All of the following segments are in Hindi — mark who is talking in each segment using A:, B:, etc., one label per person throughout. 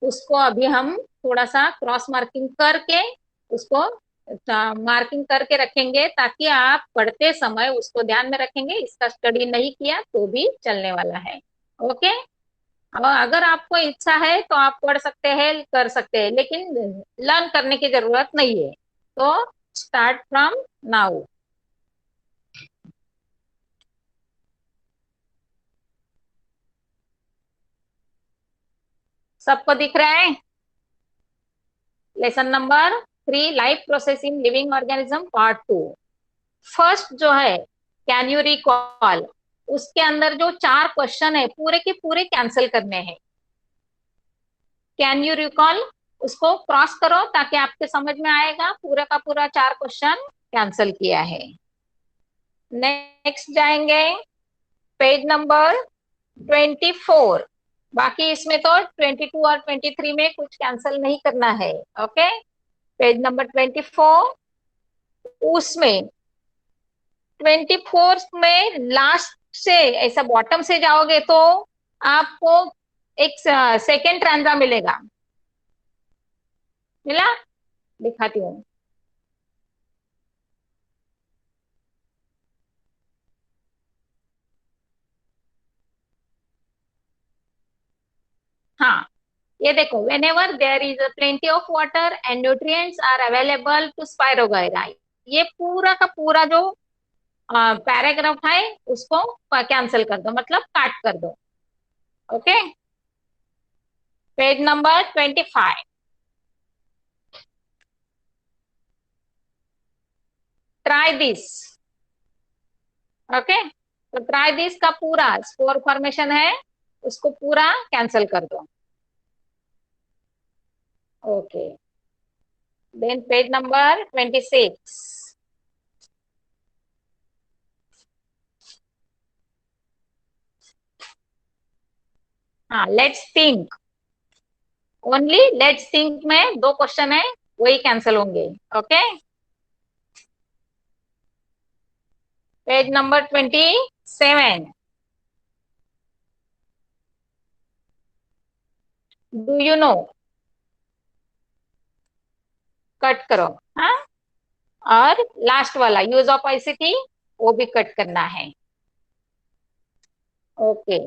A: उसको अभी हम थोड़ा सा क्रॉस मार्किंग करके उसको मार्किंग करके रखेंगे, ताकि आप पढ़ते समय उसको ध्यान में रखेंगे। इसका स्टडी नहीं किया तो भी चलने वाला है। ओके। अब अगर आपको इच्छा है तो आप पढ़ सकते हैं, कर सकते हैं, लेकिन लर्न करने की जरूरत नहीं है। तो स्टार्ट फ्रॉम नाउ। सबको दिख रहा है? Lesson number 3, life processing living organism part 2। First जो है, कैन यू रिकॉल, उसके अंदर जो 4 क्वेश्चन है पूरे के पूरे कैंसिल करने हैं। कैन यू रिकॉल, उसको क्रॉस करो ताकि आपके समझ में आएगा। पूरा का पूरा 4 क्वेश्चन कैंसिल किया है। नेक्स्ट जाएंगे, पेज नंबर 24। बाकी इसमें तो 22 और 23 में कुछ कैंसिल नहीं करना है। ओके। पेज नंबर 24, उसमें 24 में लास्ट से ऐसा बॉटम से जाओगे तो आपको एक सेकेंड ट्रांजा मिलेगा। मिला? दिखाती हूँ। हाँ, ये देखो, whenever there is plenty of water and nutrients are available to spirogyra. ये पूरा का पूरा जो पैराग्राफ है उसको कैंसिल कर दो, मतलब काट कर दो। Okay. Page number 25, try this. Okay. तो ट्राई दिस का पूरा स्कोर फॉर्मेशन है, उसको पूरा कैंसिल कर दो। ओके। Then page number 26। हाँ, let's think. Only let's think में 2 क्वेश्चन है, वही कैंसिल होंगे। Okay. Page number 27, do you know, cut करो। हाँ। और लास्ट वाला यूज ऑफ आईसीटी, वो भी कट करना है। Okay.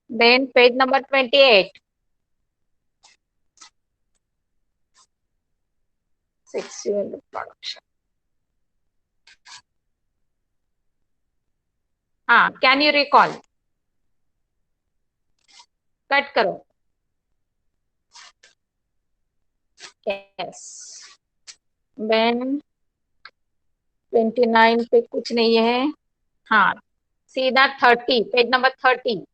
A: Then page number 28, sexual reproduction. हाँ, कैन यू रिकॉल, कट करो। यस। देन 29 पे कुछ नहीं है। हाँ, सीधा 30, पेज नंबर 30।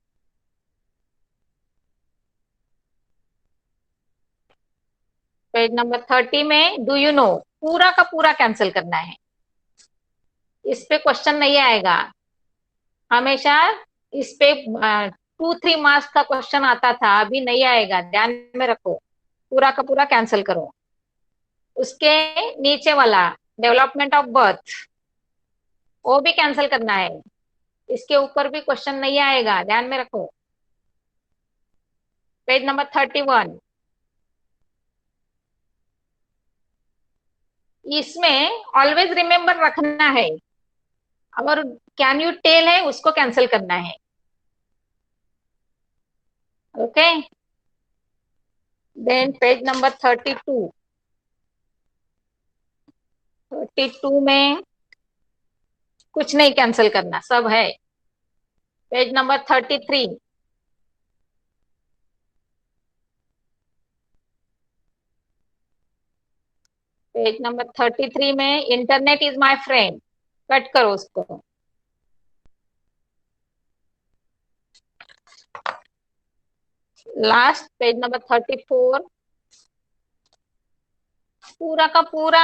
A: पेज नंबर 30 में डू यू नो, पूरा का पूरा कैंसिल करना है। इस पे क्वेश्चन नहीं आएगा। हमेशा इस पे 2-3 मार्क्स का क्वेश्चन आता था, अभी नहीं आएगा, ध्यान में रखो। पूरा का पूरा कैंसिल करो। उसके नीचे वाला डेवलपमेंट ऑफ बर्थ, वो भी कैंसिल करना है। इसके ऊपर भी क्वेश्चन नहीं आएगा, ध्यान में रखो। पेज नंबर 31, इसमें ऑलवेज रिमेम्बर रखना है, और कैन यू टेल है उसको कैंसिल करना है। ओके। देन पेज नंबर 32, 32 में कुछ नहीं कैंसिल करना, सब है। पेज नंबर 33, पेज नंबर 33 में internet is my friend, cut करो उसको। लास्ट पेज नंबर 34, पूरा का पूरा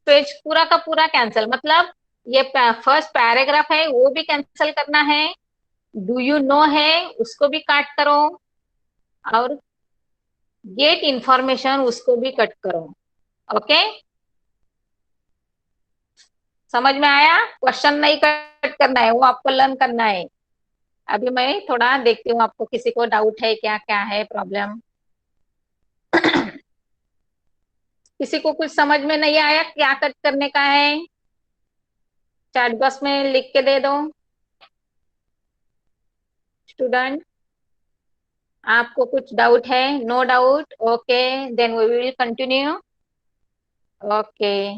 A: पेज पूरा का पूरा कैंसिल, मतलब ये फर्स्ट पैराग्राफ है वो भी कैंसिल करना है। डू यू नो है उसको भी काट करो, और गेट इंफॉर्मेशन उसको भी कट करो। ओके। समझ में आया? क्वेश्चन नहीं कट करना है, वो आपको लर्न करना है। अभी मैं थोड़ा देखती हूँ आपको किसी को डाउट है क्या क्या है प्रॉब्लम। किसी को कुछ समझ में नहीं आया क्या कट करने का है, चैट बॉक्स में लिख के दे दो स्टूडेंट। आपको कुछ डाउट है? No doubt, okay, then we will continue. Okay,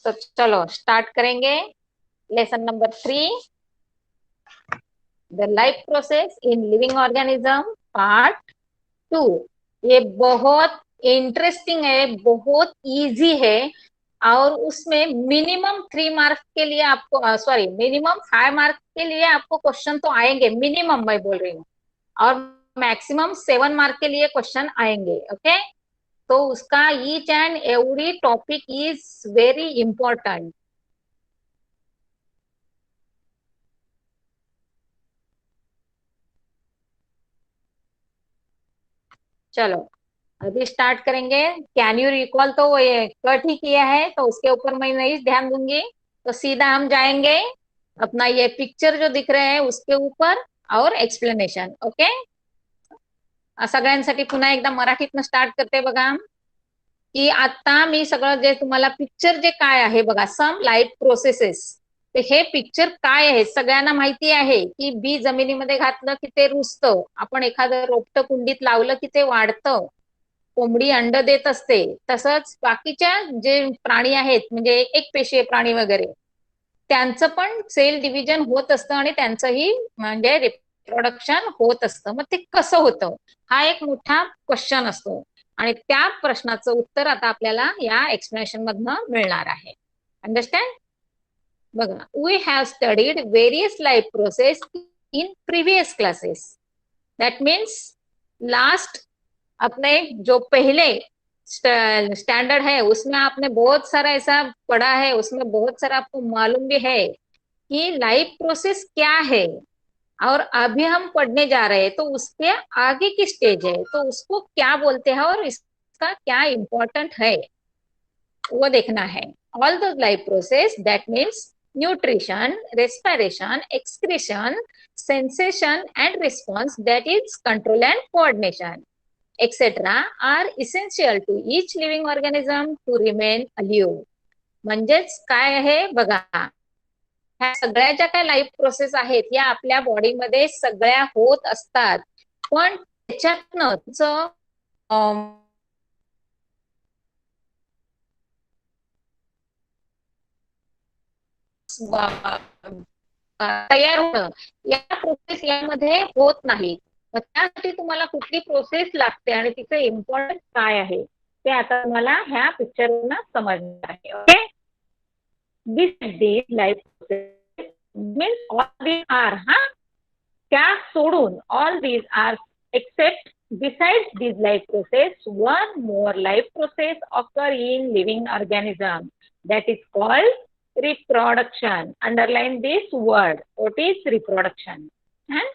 A: तो चलो स्टार्ट करेंगे। Lesson number 3, the life process in living organism, part 2। ये बहुत इंटरेस्टिंग है, बहुत इजी है, और उसमें मिनिमम 3 मार्क के लिए आपको, सॉरी, मिनिमम 5 मार्क के लिए आपको क्वेश्चन तो आएंगे, मिनिमम मैं बोल रही हूँ, और मैक्सिमम 7 मार्क के लिए क्वेश्चन आएंगे। ओके, तो उसका each and every topic is very important. चलो अभी स्टार्ट करेंगे। कैन यू रिकॉल, तो वो ये कट ही किया है तो उसके ऊपर मैं नहीं ध्यान दूंगी, तो सीधा हम जाएंगे अपना ये पिक्चर जो दिख रहे हैं उसके ऊपर और एक्सप्लेनेशन। ओके, सगळ्यांसाठी पुन्हा एकदा मराठीतनं स्टार्ट करते बघा, की आता मी सगळं जे तुम्हाला पिक्चर जे काय आहे बघा, सम लाईफ प्रोसेसेस, तर हे पिक्चर काय आहे सगळ्यांना माहिती आहे की बी जमिनीमध्ये घातलं की ते रुजतं, आपण एखादं रोपटं कुंडीत लावलं की ते वाढतं, कोंबडी अंड देत असते, तसंच बाकीच्या जे प्राणी आहेत म्हणजे एक पेशीय प्राणी वगैरे, त्यांचं पण सेल डिव्हिजन होत असतं आणि त्यांचंही म्हणजे रिप्रोडक्शन होत असतं। मग ते कसं होतं हा एक मोठा क्वेश्चन असतो, आणि त्या प्रश्नाचं उत्तर आता आपल्याला या एक्सप्लेनेशन मधनं मिळणार आहे। अंडरस्टँड? बघा, we have studied various life process in previous classes, that means last, अपने जो पहले स्टैंडर्ड है उसमें आपने बहुत सारा ऐसा पढ़ा है, उसमें बहुत सारा आपको मालूम भी है कि लाइफ प्रोसेस क्या है, और अभी हम पढ़ने जा रहे हैं तो उसके आगे की स्टेज है तो उसको क्या बोलते हैं और इसका क्या इम्पोर्टेंट है वो देखना है। All the life process, that means nutrition, respiration, excretion, sensation and response, that is control and coordination, etc., are essential to each living organism to remain alive. म्हणजेच काय आहे बघा, ह्या सगळ्या ज्या काही लाईफ प्रोसेस आहेत या आपल्या बॉडीमध्ये सगळ्या होत असतात, पण त्याच्यातनं तयार होणं या प्रोसेस यामध्ये होत नाही। मग त्यासाठी तुम्हाला कुठली प्रोसेस लागते आणि तिचं इम्पॉर्टन्स काय आहे ते आता तुम्हाला ह्या पिक्चरवरून समजणार आहे। Okay, this life process means all these are, हा, त्या सोडून all these are except besides this life process, one more life process occur in living organism, that is called reproduction. Underline this word. What is reproduction? And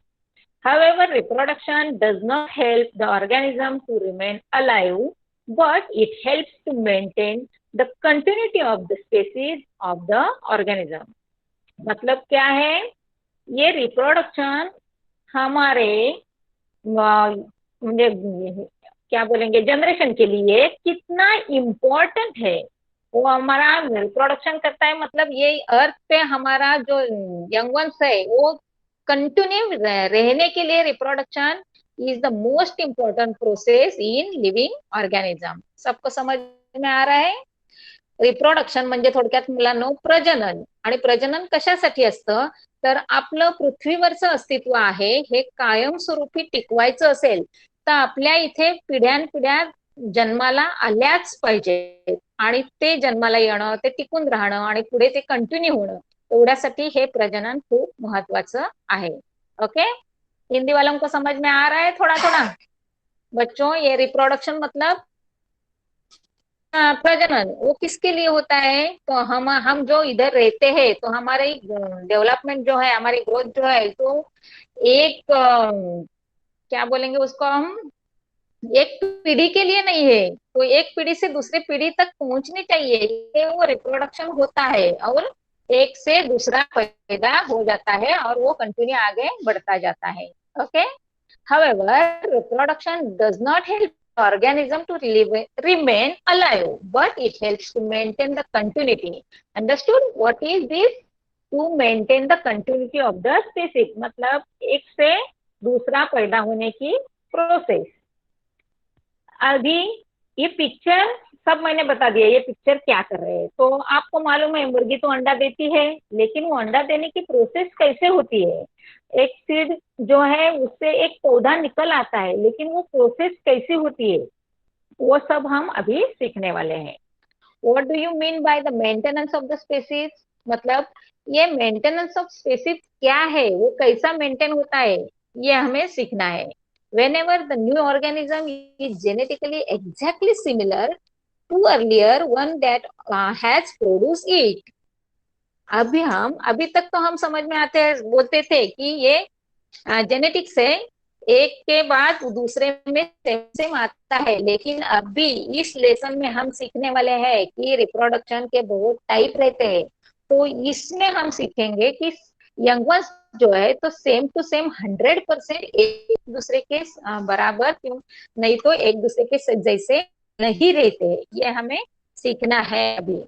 A: however, reproduction does not help the organism to remain alive, but it helps to maintain the continuity of the species of the organism. मतलब क्या है, ये रिप्रोडक्शन हमारे मुझे क्या बोलेंगे जनरेशन के लिए कितना इम्पोर्टेंट है। वो हमारा रिप्रोडक्शन करता है, मतलब ये अर्थ पे हमारा जो यंग वंस है वो कंटिन्यू रहने के लिए reproduction is the most important process in living organism. सबको समझ में आ रहा है? रिप्रोडक्शन म्हणजे थोडक्यात मुलांनो प्रजनन, आणि प्रजनन कशासाठी असतं तर आपलं पृथ्वीवरचं अस्तित्व आहे हे कायमस्वरूपी टिकवायचं असेल तर आपल्या इथे पिढ्यानपिढ्या जन्माला आल्याच पाहिजे, आणि ते जन्माला येणं, ते टिकून राहणं आणि पुढे ते कंटिन्यू होणं, एवढ्यासाठी हे प्रजनन खूप महत्वाचं आहे। ओके, हिंदी वालों को समझ में आ रहा है थोड़ा थोड़ा? बच्चों, ये रिप्रोडक्शन मतलब प्रजनन वो किसके लिए होता है, तो हम जो इधर रहते हैं तो हमारे डेवलपमेंट जो है, हमारी ग्रोथ जो है, तो एक क्या बोलेंगे उसको हम, एक पीढ़ी के लिए नहीं है, तो एक पीढ़ी से दूसरी पीढ़ी तक पहुंचनी चाहिए, ये वो रिप्रोडक्शन होता है, और एक से दूसरा पैदा हो जाता है और वो कंटिन्यू आगे बढ़ता जाता है। Okay. However, reproduction does not help the organism to remain alive, but it helps to maintain the continuity. Understood? What is this? To maintain the continuity of the species. मतलब एक से दूसरा पैदा होने की प्रोसेस। अभी ये पिक्चर सब मैंने बता दिया, ये पिक्चर क्या कर रहे हैं। तो आपको मालूम है मुर्गी तो अंडा देती है, लेकिन वो अंडा देने की प्रोसेस कैसे होती है। एक सीड जो है उससे एक पौधा निकल आता है, लेकिन वो प्रोसेस कैसी होती है वो सब हम अभी सीखने वाले हैं। What do you mean by the maintenance of the species, मतलब ये मेंटेनेंस ऑफ स्पेसीज क्या है, वो कैसा मेंटेन होता है, ये हमें सीखना है। whenever the new organism is genetically exactly similar to earlier one that has produced it। अभी तक तो हम समझ में आते हैं, बोलते थे कि ये जेनेटिक्स है, एक के बाद दूसरे में सेम सेम आता है, लेकिन अभी इस लेसन में हम सीखने वाले हैं कि रिप्रोडक्शन के बहुत टाइप रहते हैं। तो इसमें हम सीखेंगे कि यंग वंस जो है तो सेम टू सेम 100% एक दूसरे के बराबर क्यों नहीं, तो एक दूसरे के जैसे नहीं रहते, ये हमें सीखना है अभी।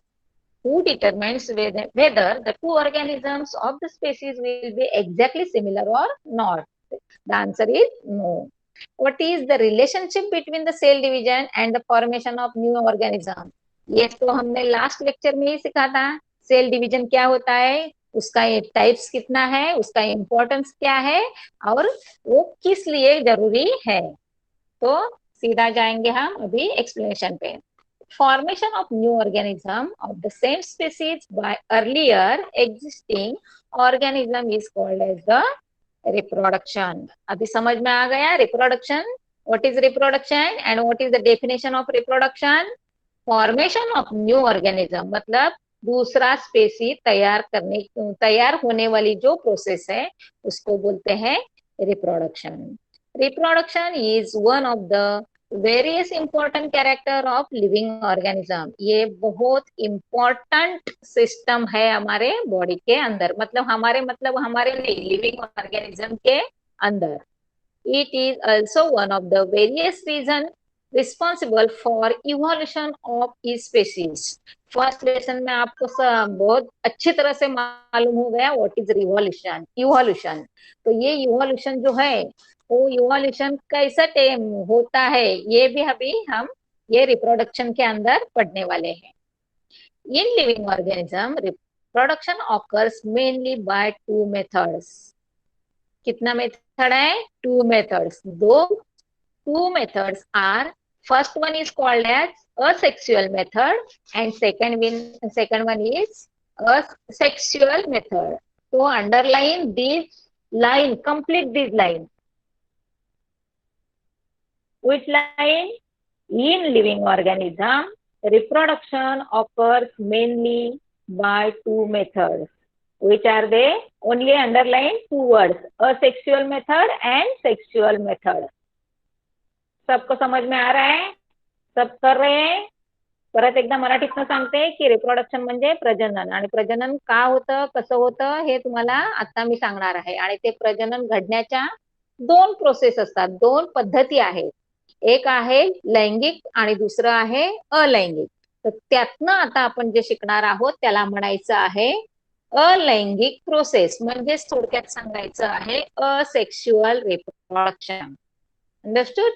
A: Who determines whether the two organisms of the species will be exactly similar or not? The answer is no. What is the relationship between the cell division and the formation of new organism? ये तो हमने लास्ट लेक्चर में ही सीखा था। सेल डिवीजन क्या होता है, उसका टाइप्स कितना है, उसका इम्पोर्टेंस क्या है, और वो किस लिए जरूरी है। तो सीधा जाएंगे हम अभी एक्सप्लेनेशन पे। Formation of new organism of the same species by earlier existing organism is called as the reproduction। अभी समझ में आ गया reproduction? What is reproduction and what is the definition of reproduction? Formation of new organism मतलब दूसरा स्पेसी तैयार होने वाली जो प्रोसेस है उसको बोलते हैं reproduction. Reproduction is one of the various important character of living organism. ये बहुत इंपॉर्टेंट सिस्टम है हमारे बॉडी के अंदर, मतलब हमारे नहीं, लिविंग ऑर्गेनिज्म के अंदर। It is also one of the various reason responsible for evolution of e species. First lesson में आपको बहुत अच्छी तरह से मालूम हो गया व्हाट इज रिवॉल्यूशन, इवोल्यूशन। तो ये इवोल्यूशन जो है वो इवोल्यूशन कैसा टेम होता है, ये भी अभी हम ये रिप्रोडक्शन के अंदर पढ़ने वाले हैं। इन living organism reproduction occurs mainly by two methods. कितना मेथड है? Two methods. दो two methods are, first one is called as asexual method and second one is asexual method। तो underline this line, complete this line। Which line? In living organism reproduction occurs mainly by two methods। which are they? Only underline two words, asexual method and sexual method। सबको समझ में आ रहा है? सब कर रहे हैं? परत एकदा मराठीतनं सांगते की रिप्रोडक्शन म्हणजे प्रजनन, आणि प्रजनन का होतं, कसं होतं हे तुम्हाला आता मी सांगणार आहे। आणि ते प्रजनन घडण्याच्या दोन प्रोसेस असतात, दोन पद्धती आहेत। एक आहे लैंगिक आणि दुसरं आहे अलैंगिक। तर त्यातनं आता आपण जे शिकणार आहोत त्याला म्हणायचं आहे अलैंगिक प्रोसेस, म्हणजे थोडक्यात सांगायचं आहे asexual reproduction. Understood?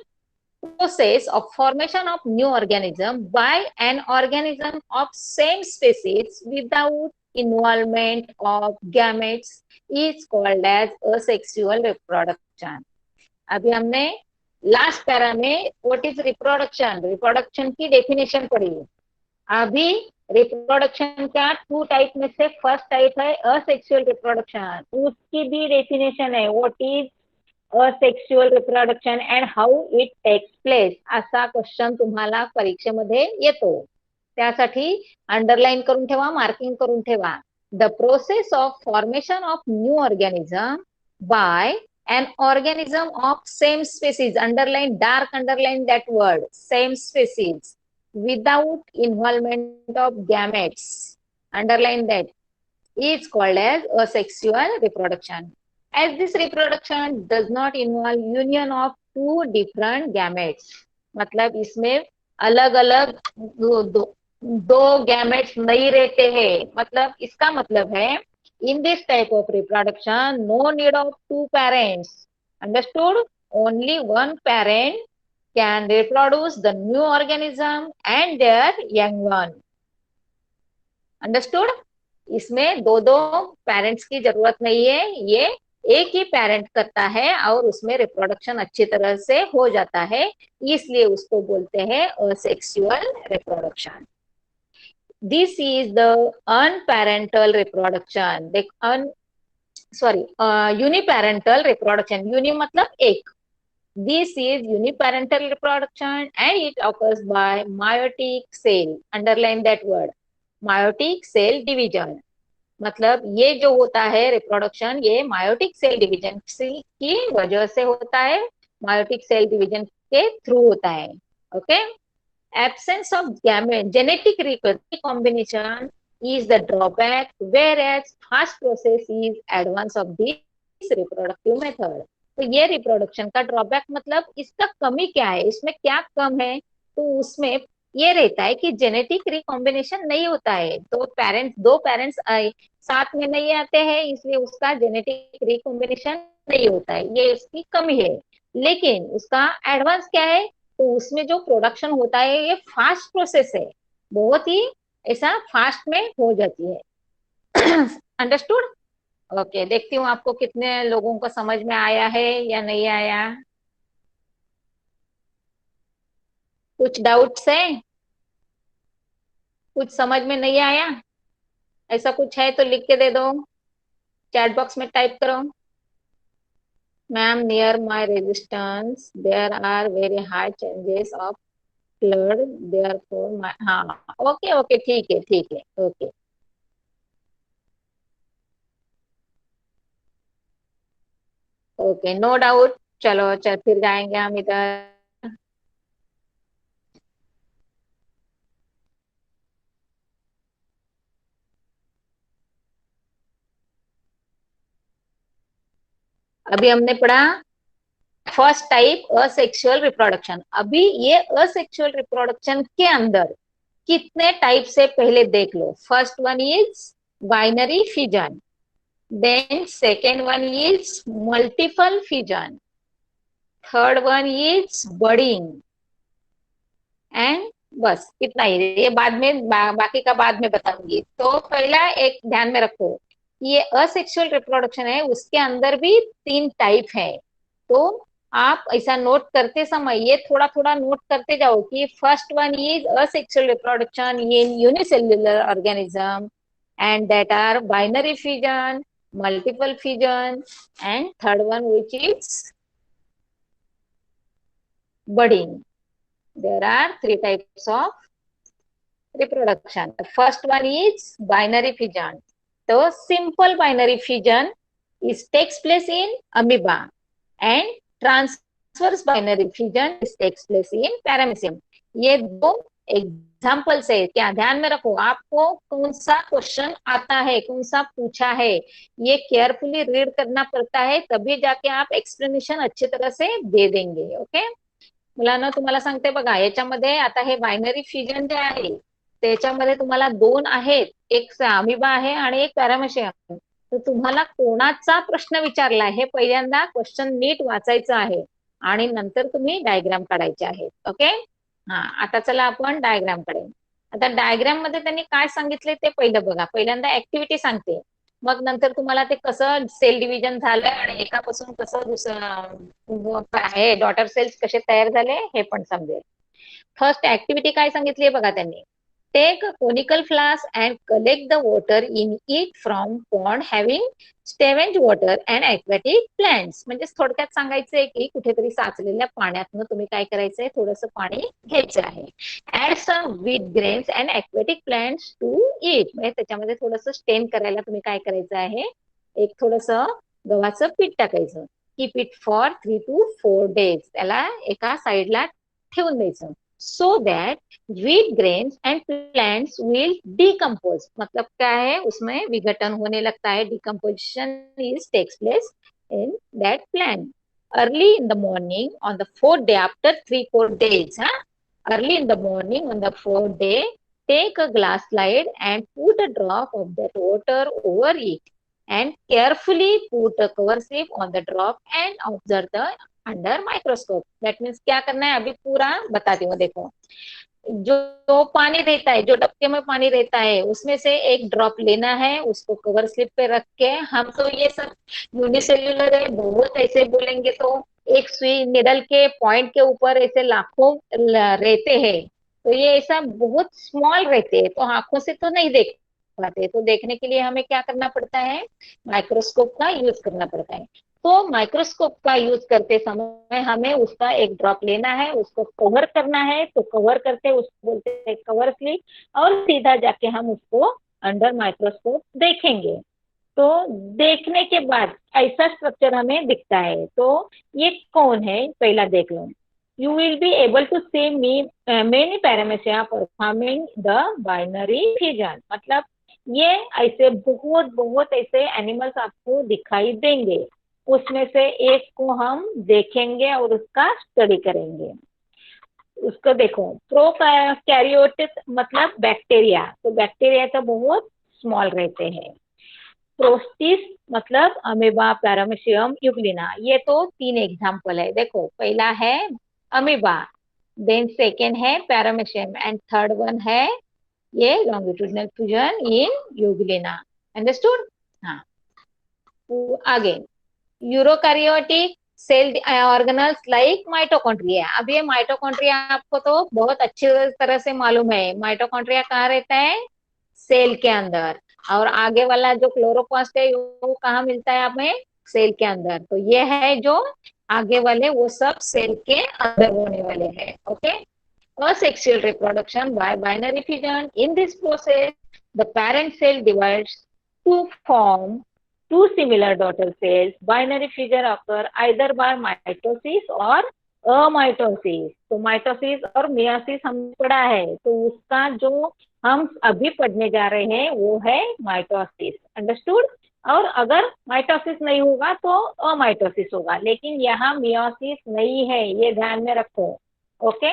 A: Process of formation of new organism by an organism of same species without involvement of gametes is called as asexual reproduction। अभी हमने लास्ट पैरा में व्हाट इज रिप्रोडक्शन, रिप्रोडक्शन की डेफिनेशन पढ़ी। अभी रिप्रोडक्शन का टू टाइप में से फर्स्ट टाइप है असेक्सुअल रिप्रोडक्शन, उसकी भी डेफिनेशन है what is asexual reproduction and how it takes place, असा क्वेश्चन तुम्हाला परीक्षेमध्ये येतो। त्यासाठी अंडरलाईन करून ठेवा, मार्किंग करून ठेवा। The process of formation of new organism by An organism of same species, underline that word, same species, without involvement of gametes, underline that, is called as asexual reproduction. As this reproduction does not involve union of two different gametes, मतलब इसमें अलग अलग दो गैमेट्स नहीं रहते हैं, मतलब इसका मतलब है in this type of reproduction no need of two parents, understood, only one parent can reproduce the new organism and their young one, understood. इसमें दो दो पेरेंट्स की जरूरत नहीं है, ये एक ही पेरेंट करता है और उसमें रिप्रोडक्शन अच्छी तरह से हो जाता है, इसलिए उसको बोलते हैं asexual reproduction. This is the unparental reproduction, देख सॉरी यूनिपेरेंटल रिप्रोडक्शन, यूनि मतलब एक. This is uniparental reproduction and it occurs by meiotic cell. Underline that word. Meiotic cell division. मतलब ये जो होता है रिप्रोडक्शन, ये मायोटिक सेल डिवीजन की वजह से होता है, मायोटिक सेल डिवीजन के थ्रू होता है. Okay. Absence of genetic recombination is the drawback, whereas fast process is advance of this reproductive method. तो ये रिप्रोडक्शन का ड्रॉबैक मतलब इसका कमी क्या है, इसमें क्या कम है, तो उसमें ये रहता है कि जेनेटिक रिकॉम्बिनेशन नहीं होता है, दो पेरेंट्स साथ में नहीं आते हैं, इसलिए उसका जेनेटिक रिकॉम्बिनेशन नहीं होता है, ये इसकी कमी है. लेकिन उसका एडवांस क्या है, तो उसमें जो प्रोडक्शन होता है ये फास्ट प्रोसेस है, बहुत ही ऐसा फास्ट में हो जाती है. अंडरस्टूड. ओके, देखती हूँ आपको कितने लोगों को समझ में आया है या नहीं आया. कुछ डाउट्स है, कुछ समझ में नहीं आया, ऐसा कुछ है तो लिख के दे दो, चैट बॉक्स में टाइप करो. Ma'am, near my resistance there are very high changes of flood, therefore my, हाँ ओके ओके, ठीक है ठीक है, ओके ओके, नो डाउट. चलो चल फिर जाएंगे हम इधर. अभी हमने पढ़ा फर्स्ट टाइप असेक्सुअल रिप्रोडक्शन. अभी ये असेक्सुअल रिप्रोडक्शन के अंदर कितने टाइप से पहले देख लो. First one is binary fission, then second one is multiple fission, third one is budding, and बस इतना ही. ये बाद में बाकी का बाद में बताऊंगी. तो पहला एक ध्यान में रखो, ये असेक्सुअल रिप्रोडक्शन है, उसके अंदर भी तीन टाइप है. तो आप ऐसा नोट करते समय ये थोड़ा थोड़ा नोट करते जाओ कि first one is asexual reproduction in unicellular organism, and that are binary fission, multiple fission, and third one which is budding. There are three types of reproduction. The first one is binary fission. So simple binary fission is takes place in amoeba, and transverse binary fission is takes place in paramecium. ये दो एग्जाम्पल्स है, क्या ध्यान में रखो. आपको कौन सा क्वेश्चन आता है, कौन सा पूछा है, ये केयरफुली रीड करना पड़ता है, तभी जाके आप एक्सप्लेनेशन अच्छी तरह से दे देंगे. ओके. मुलांना तुम्हाला सांगते बघा, याच्यामध्ये आता हे बायनरी फिजन जे आहे त्याच्यामध्ये तुम्हाला दोन आहेत, एक अमिबा आहे आणि एक पॅरामेशियम. तर तुम्हाला कोणाचा प्रश्न विचारला हे पहिल्यांदा क्वेश्चन नीट वाचायचं आहे आणि नंतर तुम्ही डायग्राम काढायचे आहेत. ओके. हा, आता चला आपण डायग्राम कडे. आता डायग्राम मध्ये त्यांनी काय सांगितले ते पहिलं बघा. पहिल्यांदा ऍक्टिव्हिटी सांगते, मग नंतर तुम्हाला ते कसं सेल डिव्हिजन झालं आणि एकापासून कसं दुसरं हे डॉटर सेल्स कसे तयार झाले हे पण समजेल. फर्स्ट ऍक्टिव्हिटी काय सांगितली बघा त्यांनी. Take conical flask and collect the water in it from pond having stagnant water and aquatic plants. म्हणजे थोडक्यात सांगायचंय की कुठेतरी साचलेल्या पाण्यातनं तुम्ही काय करायचंय, थोडंसं पाणी घ्यायचं आहे. Add some wheat grains and aquatic plants to it. म्हणजे त्याच्यामध्ये थोडंसं स्टेन करायला तुम्ही काय करायचं आहे, एक थोडंसं गव्हाचं पीठ टाकायचं keep it for 3 to 4 days. त्याला एका साइडला ठेवून द्यायचं. So that wheat grains and plants will decompose. मतलब क्या है, उसमें विघटन होने लगता है. Decomposition is takes place in that plant. Early in the morning on the 4th day, after 3-4 days, early in the morning on the 4th day, take a glass slide and put a drop of that water over it and carefully put a cover slip on the drop and observe the under microscope. That means क्या करना है, अभी पूरा बताती हूँ. देखो, जो पानी रहता है, जो डबके में पानी रहता है, उसमें से एक ड्रॉप लेना है, उसको कवर स्लिप पे रख के, हम तो ये सब यूनिसेल्युलर है, बहुत ऐसे बोलेंगे तो एक सुई निडल के पॉइंट के ऊपर ऐसे लाखों रहते हैं. तो ये ऐसा बहुत स्मॉल रहते हैं, तो आंखों से तो नहीं देख पाते. तो देखने के लिए हमें क्या करना पड़ता है, माइक्रोस्कोप का यूज करना पड़ता है. तो माइक्रोस्कोप का यूज करते समय हमें उसका एक ड्रॉप लेना है, उसको कवर करना है. तो कवर करते उसको बोलते हैं कवर स्लिप, और सीधा जाके हम उसको अंडर माइक्रोस्कोप देखेंगे. तो देखने के बाद ऐसा स्ट्रक्चर हमें दिखता है. तो ये कौन है, पहला देख लो. You will be able to see many paramecia performing the binary fission. मतलब ये ऐसे बहुत बहुत ऐसे एनिमल्स आपको दिखाई देंगे. उसमें से एक को हम देखेंगे और उसका स्टडी करेंगे. उसको देखो, प्रोकैरियोटिक मतलब बैक्टीरिया. तो बैक्टीरिया तो बहुत स्मॉल रहते हैं. प्रोस्टिस मतलब अमीबा, पैरामीशियम, यूग्लिना. ये तो 3 एग्जाम्पल है. देखो, पहला है अमीबा, देन सेकेंड है पैरामीशियम, एंड थर्ड वन है ये लॉन्गिट्यूडिनल फ्यूजन इन यूग्लिना. अंडरस्टूड. हाँ, आगे यूरोकैरियोटिक सेल ऑर्गेनल्स लाइक माइटोकॉन्ड्रिया. अब ये माइटोकॉन्ड्रिया आपको तो बहुत अच्छी तरह से मालूम है. माइटोकॉन्ड्रिया कहाँ रहता है, सेल के अंदर. और आगे वाला जो क्लोरोप्लास्ट है वो कहाँ मिलता है हमें, सेल के अंदर. तो ये है जो आगे वाले, वो सब सेल के अंदर होने वाले हैं. Okay. Asexual reproduction by binary fission. In this process, the parent cell divides to form two similar daughter cells. Binary fission occur either by mitosis or अमाइटोसिस. तो माइटोसिस और मियोसिस हमने पढ़ा है, तो उसका जो हम अभी पढ़ने जा रहे हैं वो है माइटोसिस. अंडरस्टूड. और अगर माइटोसिस नहीं होगा तो अमाइटोसिस होगा, लेकिन यहाँ मियोसिस नहीं है, ये ध्यान में रखो. ओके.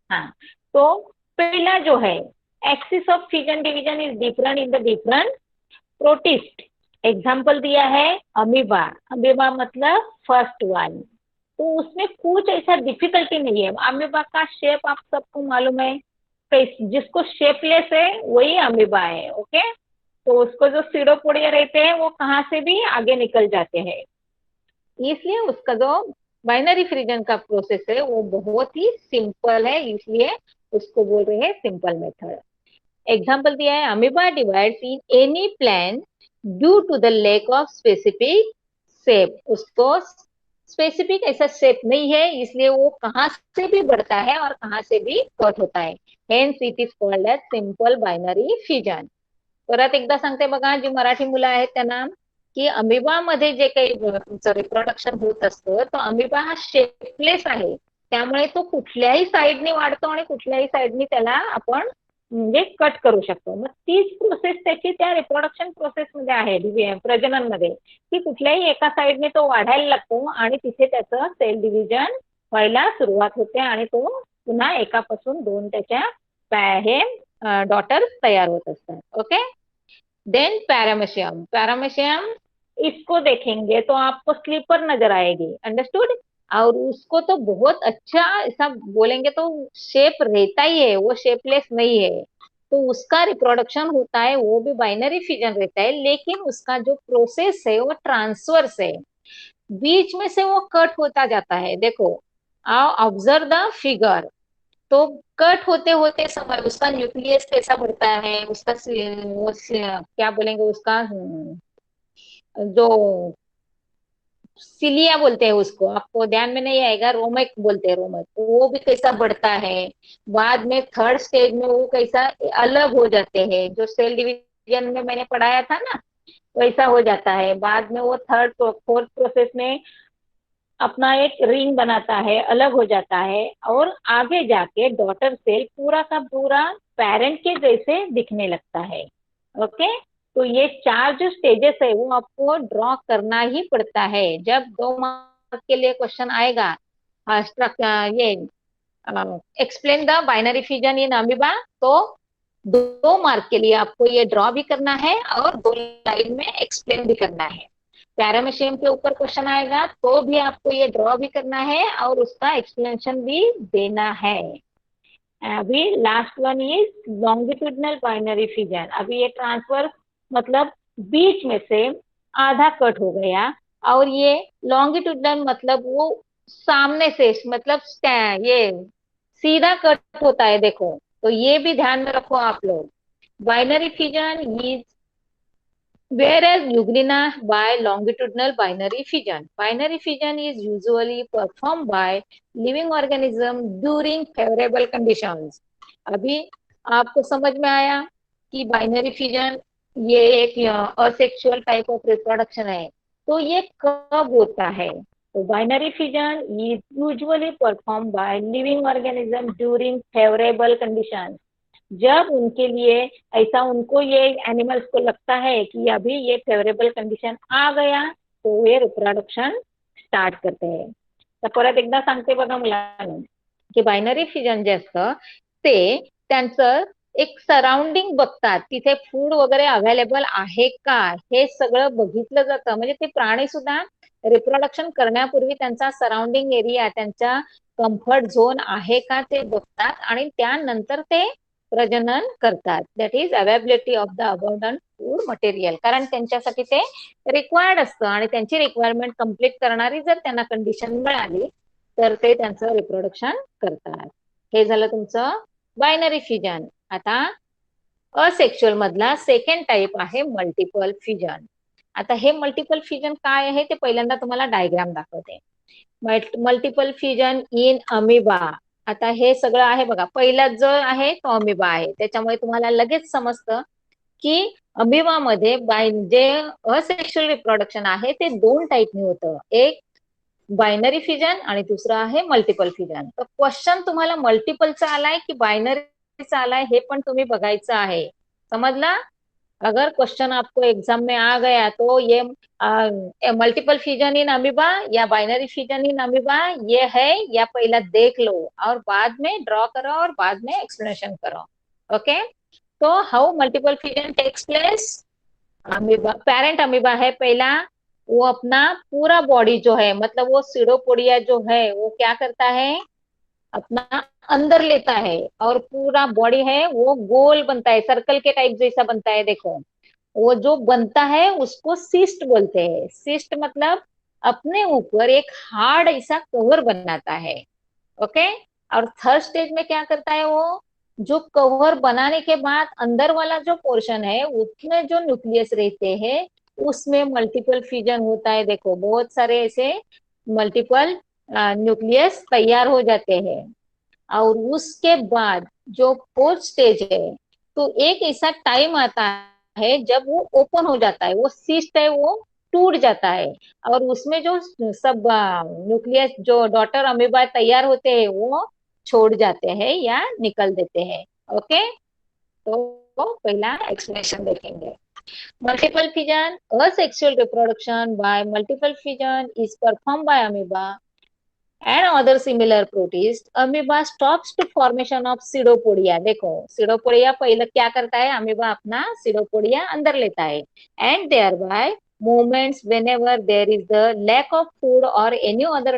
A: हाँ, तो पहला जो है, axis of fission division is different in the different protist. Example दिया है अमीबा. अमीबा मतलब फर्स्ट वन. तो उसमें कुछ ऐसा डिफिकल्टी नहीं है. अमीबा का शेप आप सबको मालूम है, जिसको शेपलेस है वही अमीबा है. ओके. तो उसको जो सीडोपोडिया रहते हैं वो कहाँ से भी आगे निकल जाते हैं, इसलिए उसका जो बाइनरी फ्रीजन का प्रोसेस है वो बहुत ही सिंपल है, इसलिए उसको बोल रहे हैं सिंपल मेथड. एग्जाम्पल दिया है, amoeba divides in any plant due to the lack of specific shape. उसको स्पेसिफिक ऐसा शेप नहीं है, इसलिए वो कहाँ से भी बढ़ता है और कहाँ से भी कट होता है. Hence it is called as simple binary fusion. परत एकदा सांगते बघा, जी मराठी मुलं आहेत त्यांना, की अमिबामध्ये जे काही तुमचं रिप्रोडक्शन होत असतं, तो अमिबा हा शेपलेस आहे. त्यामुळे तो कुठल्याही साईडने वाढतो आणि कुठल्याही साईडने त्याला आपण म्हणजे कट करू शकतो. मग तीच प्रोसेस त्याची त्या रिप्रोडक्शन प्रोसेसमध्ये आहे, प्रजननमध्ये, की कुठल्याही एका साईडने तो वाढायला लागतो आणि तिथे त्याचं सेल डिव्हिजन व्हायला सुरुवात होते आणि तो पुन्हा एकापासून 2 त्याच्या हे डॉटर्स तयार होत असतात. ओके. Then paramecium. पैरामीशियम इसको देखेंगे तो आपको स्लीपर नजर आएगी. अंडरस्टूड. और उसको तो बहुत अच्छा ऐसा बोलेंगे तो शेप रहता ही है, वो शेपलेस नहीं है. तो उसका रिप्रोडक्शन होता है, वो भी बाइनरी फिजन रहता है, लेकिन उसका जो प्रोसेस है वो ट्रांसवर्स है, बीच में से वो कट होता जाता है. देखो, ऑब्जर्व द फिगर. तो कट होते होते समय उसका न्यूक्लियस कैसा बढ़ता है, उसका क्या बोलेंगे, उसका जो सिलिया बोलते हैं उसको, आपको ध्यान में नहीं आएगा, रोमक बोलते हैं, रोमक. वो भी कैसा बढ़ता है. बाद में थर्ड स्टेज में वो कैसा अलग हो जाते हैं, जो सेल डिवीजन में मैंने पढ़ाया था ना, वैसा हो जाता है. बाद में वो थर्ड फोर्थ प्रोसेस में अपना एक रिंग बनाता है, अलग हो जाता है, और आगे जाके डॉटर सेल पूरा का पूरा पेरेंट के जैसे दिखने लगता है। ओके, तो ये चार जो स्टेजेस है वो आपको ड्रॉ करना ही पड़ता है। जब 2 मार्क के लिए क्वेश्चन आएगा, ये explain the binary fission in amoeba, तो 2 मार्क के लिए आपको ये ड्रॉ भी करना है और 2 लाइन में एक्सप्लेन भी करना है। पैरामीशियम के ऊपर क्वेश्चन आएगा तो भी आपको ये ड्रॉ भी करना है और उसका एक्सप्लेनेशन भी देना है। अभी last one is longitudinal binary fission. अभी ये ट्रांसफर मतलब बीच में से आधा कट हो गया, और ये लॉन्गिट्यूडनल मतलब वो सामने से मतलब ये सीधा कट होता है, देखो। तो ये भी ध्यान में रखो आप लोग। Binary fission is whereas euglena by longitudinal binary fission. Binary fission is usually performed by living organism during favorable conditions. अभी आपको समझ में आया कि बाइनरी फिजन ये एक असेक्सुअल टाइप ऑफ रिप्रोडक्शन है। तो ये कब होता है? तो binary fission is usually perform by living organism during favourable condition. जब उनके लिए ऐसा उनको ये एनिमल्स को लगता है कि अभी ये फेवरेबल कंडिशन आ गया, तो ये रिप्रोडक्शन स्टार्ट करते हैं। तर परत एकदा सांगते बघा मुलांना की बायनरी फिजन जे असतं ते त्यांचं एक सराउंडिंग बघतात, तिथे फूड वगैरे अवेलेबल आहे का हे सगळं बघितलं जातं। म्हणजे ते प्राणी सुद्धा रिप्रोडक्शन करण्यापूर्वी त्यांचा सराउंडिंग एरिया, त्यांचा कम्फर्ट झोन आहे का ते बघतात आणि त्यानंतर ते प्रजनन करतात। That is availability of the abundant food material, कारण त्यांच्यासाठी ते रिक्वायर्ड असतं आणि त्यांची रिक्वायरमेंट कम्प्लीट करणारी जर त्यांना कंडिशन मिळाली तर ते त्यांचं रिप्रोडक्शन करतात। हे झालं तुमचं बायनरी फिजन। आता असेक्शुअल मधला सेकंड टाइप आहे मल्टिपल फिजन। आता हे मल्टिपल फिजन काय आहे ते पहिल्यांदा तुम्हाला डायग्राम दाखवते। मल्टिपल फिजन इन अमिबा। आता हे सगळं आहे बघा, पहिला जो आहे तो अमिबा आहे, त्याच्यामुळे तुम्हाला लगेच समजतं की अमिबा मध्ये जे असेक्शुअल रिप्रोडक्शन आहे ते 2 टाईपनी होतं, एक बायनरी फिजन आणि दुसरं आहे मल्टिपल फिजन। तर क्वेश्चन तुम्हाला मल्टिपलचा आलाय की बायनरीचा आलाय हे पण तुम्ही बघायचं आहे, समजला? अगर क्वेश्चन आपको एग्जाम में आ गया तो ये मल्टीपल फिजन इन अमीबा या बाइनरी फिजन इन अमीबा ये है, या पहला देख लो और बाद में ड्रॉ करो और बाद में एक्सप्लेनेशन करो। ओके, तो how multiple fission takes place. Amoeba, parent amoeba है पहला, वो अपना पूरा बॉडी जो है मतलब वो सीडोपोडिया जो है वो क्या करता है, अपना अंदर लेता है और पूरा बॉडी है वो गोल बनता है, सर्कल के टाइप जैसा बनता है, देखो। वो जो बनता है उसको सिस्ट बोलते हैं। सिस्ट मतलब अपने ऊपर एक हार्ड ऐसा कवर बनाता है। ओके, और थर्ड स्टेज में क्या करता है, वो जो कवर बनाने के बाद अंदर वाला जो पोर्शन है उसमें जो न्यूक्लियस रहते हैं उसमें मल्टीपल फ्यूजन होता है। देखो बहुत सारे ऐसे मल्टीपल न्यूक्लियस तैयार हो जाते हैं, और उसके बाद जो फोर्थ स्टेज है तो एक ऐसा टाइम आता है जब वो ओपन हो जाता है, वो सिस्ट है वो टूट जाता है, और उसमें जो सब न्यूक्लियस जो डॉटर अमीबा तैयार होते हैं वो छोड़ जाते हैं या निकल देते हैं। ओके, तो पहला एक्सप्लेनेशन देखेंगे। Multiple fission, asexual reproduction by multiple fission is perform by amoeba and other similar protists, amoeba stops to formation of pseudopodia। देखो pseudopodia पहले क्या करता है, अमीबा अपना pseudopodia अंदर लेता है, and thereby movements whenever there is the lack of food or any other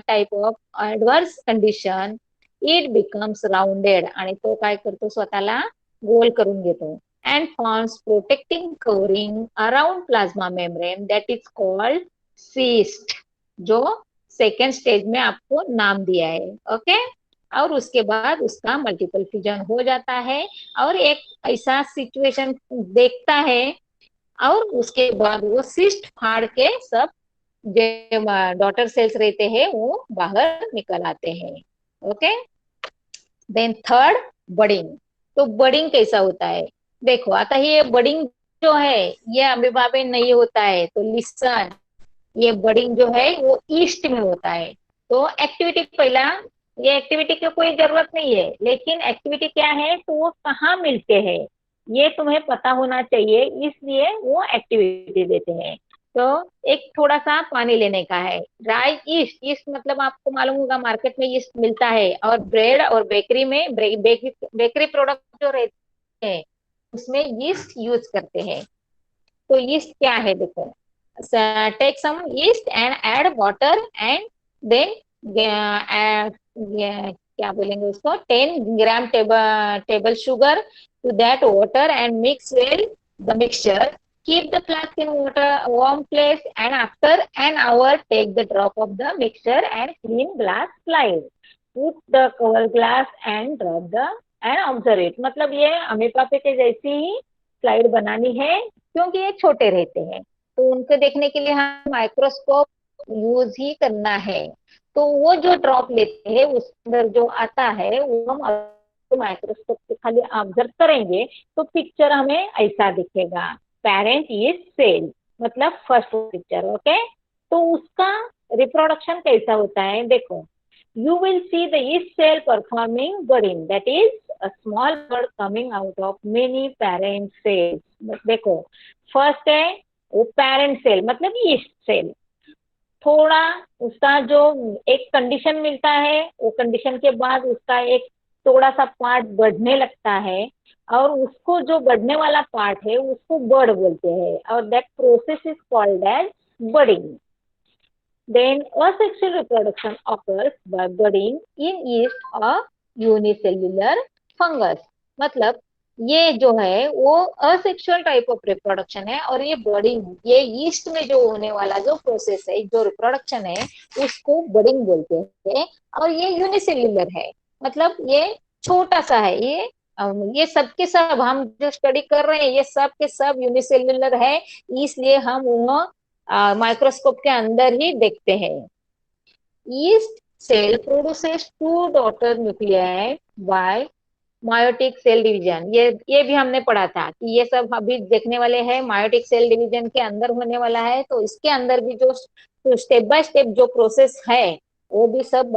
A: type of adverse condition, it becomes rounded आणि तो काय करतो, स्वतःला गोल करून घेतो, and forms protecting covering around plasma membrane that is called cyst, जो सेकेंड स्टेज में आपको नाम दिया है। ओके, और उसके बाद उसका मल्टीपल फ्यूजन हो जाता है और एक ऐसा सिचुएशन देखता है, और उसके बाद वो सिस्ट फाड़ के सब जो डॉटर सेल्स रहते हैं वो बाहर निकल आते हैं। Okay, then third, budding. तो बडिंग कैसा होता है, देखो आता ये बडिंग जो है ये अमीबा में नहीं होता है। तो लिसन, ये बडिंग जो है वो ईस्ट में होता है। तो एक्टिविटी पहला, ये एक्टिविटी की कोई जरूरत नहीं है, लेकिन एक्टिविटी क्या है तो वो कहाँ मिलते हैं ये तुम्हें पता होना चाहिए, इसलिए वो एक्टिविटी देते हैं। तो एक थोड़ा सा पानी लेने का है। ड्राई ईस्ट, ईस्ट मतलब आपको मालूम होगा मार्केट में ईस्ट मिलता है, और ब्रेड और बेकरी में बेकरी प्रोडक्ट जो रहते हैं उसमें ईस्ट यूज करते हैं। तो yeast क्या है देखो, take some yeast and add water and then क्या बोलेंगे उसको, 10 gram table sugar to that water and mix well the mixture, keep the flask in water warm place and after an hour take the drop of the mixture and clean glass slide, put the cover glass and drop the and observe it। मतलब ये अमीपापे के जैसी ही स्लाइड बनानी है, क्योंकि ये छोटे रहते हैं तो उनको देखने के लिए हम माइक्रोस्कोप यूज ही करना है। तो वो जो ड्रॉप लेते हैं उसके अंदर जो आता है वो हम माइक्रोस्कोप से खाली ऑब्जर्व करेंगे तो पिक्चर हमें ऐसा दिखेगा, पेरेंट इज सेल, मतलब फर्स्ट पिक्चर। ओके, तो उसका रिप्रोडक्शन कैसा होता है देखो, you will see the yeast cell performing budding, that is a small bud coming out of many parent cells। देखो, फर्स्ट है वो पेरेंट सेल मतलब yeast सेल, थोड़ा उसका जो एक कंडीशन मिलता है, वो कंडीशन के बाद उसका एक थोड़ा सा पार्ट बढ़ने लगता है, और उसको जो बढ़ने वाला पार्ट है उसको बड बोलते हैं, और that process is called as budding. Then asexual reproduction occurs by budding in yeast or unicellular fungus। मतलब ये जो है वो असेक्सुअल टाइप ऑफ रिप्रोडक्शन है, और ये बडिंग, ये ईस्ट में जो होने वाला जो प्रोसेस है, जो रिप्रोडक्शन है उसको बडिंग बोलते हैं। और ये यूनिसेल्युलर है, मतलब ये छोटा सा है, ये सब के सब हम जो स्टडी कर रहे हैं ये सब के सब यूनिसेल्युलर है, इसलिए हम उन्हें माइक्रोस्कोप के अंदर ही देखते हैं। Yeast cell produces two daughter nuclei by meiotic cell division. ये भी हमने पढ़ा था कि ये सब अभी देखने वाले हैं, मायोटिक सेल डिवीजन के अंदर होने वाला है, तो इसके अंदर भी जो स्टेप बाय स्टेप जो प्रोसेस है वो भी सब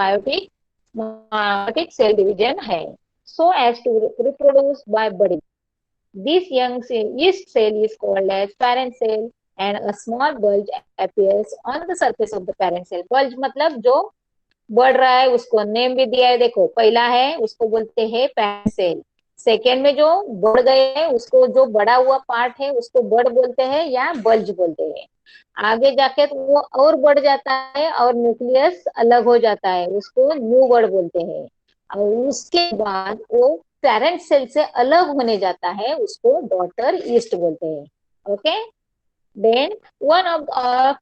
A: मायोटिक सेल डिवीजन है। So as to reproduce by buddy, this young yeast cell is called as parent cell and a small bulge appears on the surface of the parent cell। bulge मतलब जो बढ़ रहा है, उसको नेम भी दिया है देखो, पहला है उसको बोलते हैं parent cell, सेकेंड में जो बढ़ गए हैं उसको, जो बड़ा हुआ पार्ट है उसको बड़ बोलते हैं या बल्ज बोलते हैं। आगे जाके तो वो और बढ़ जाता है और न्यूक्लियस अलग हो जाता है, उसको न्यू बर्ड बोलते हैं। और उसके बाद वो पेरेंट सेल से अलग होने जाता है, उसको डॉटर ईस्ट बोलते हैं। Okay, then one of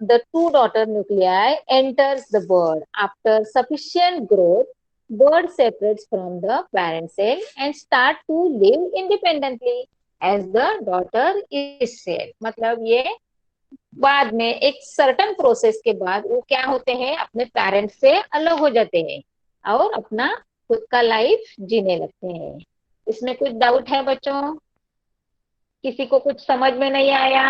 A: the two daughter nuclei enters the bird after sufficient growth, bird separates from the parent cell and start to live independently as the daughter is cell। मतलब ये बाद में एक सर्टन प्रोसेस के बाद वो क्या होते हैं, अपने पेरेंट्स से अलग हो जाते हैं और अपना खुद का लाइफ जीने लगते हैं। इसमें कुछ डाउट है बच्चों? किसी को कुछ समझ में नहीं आया?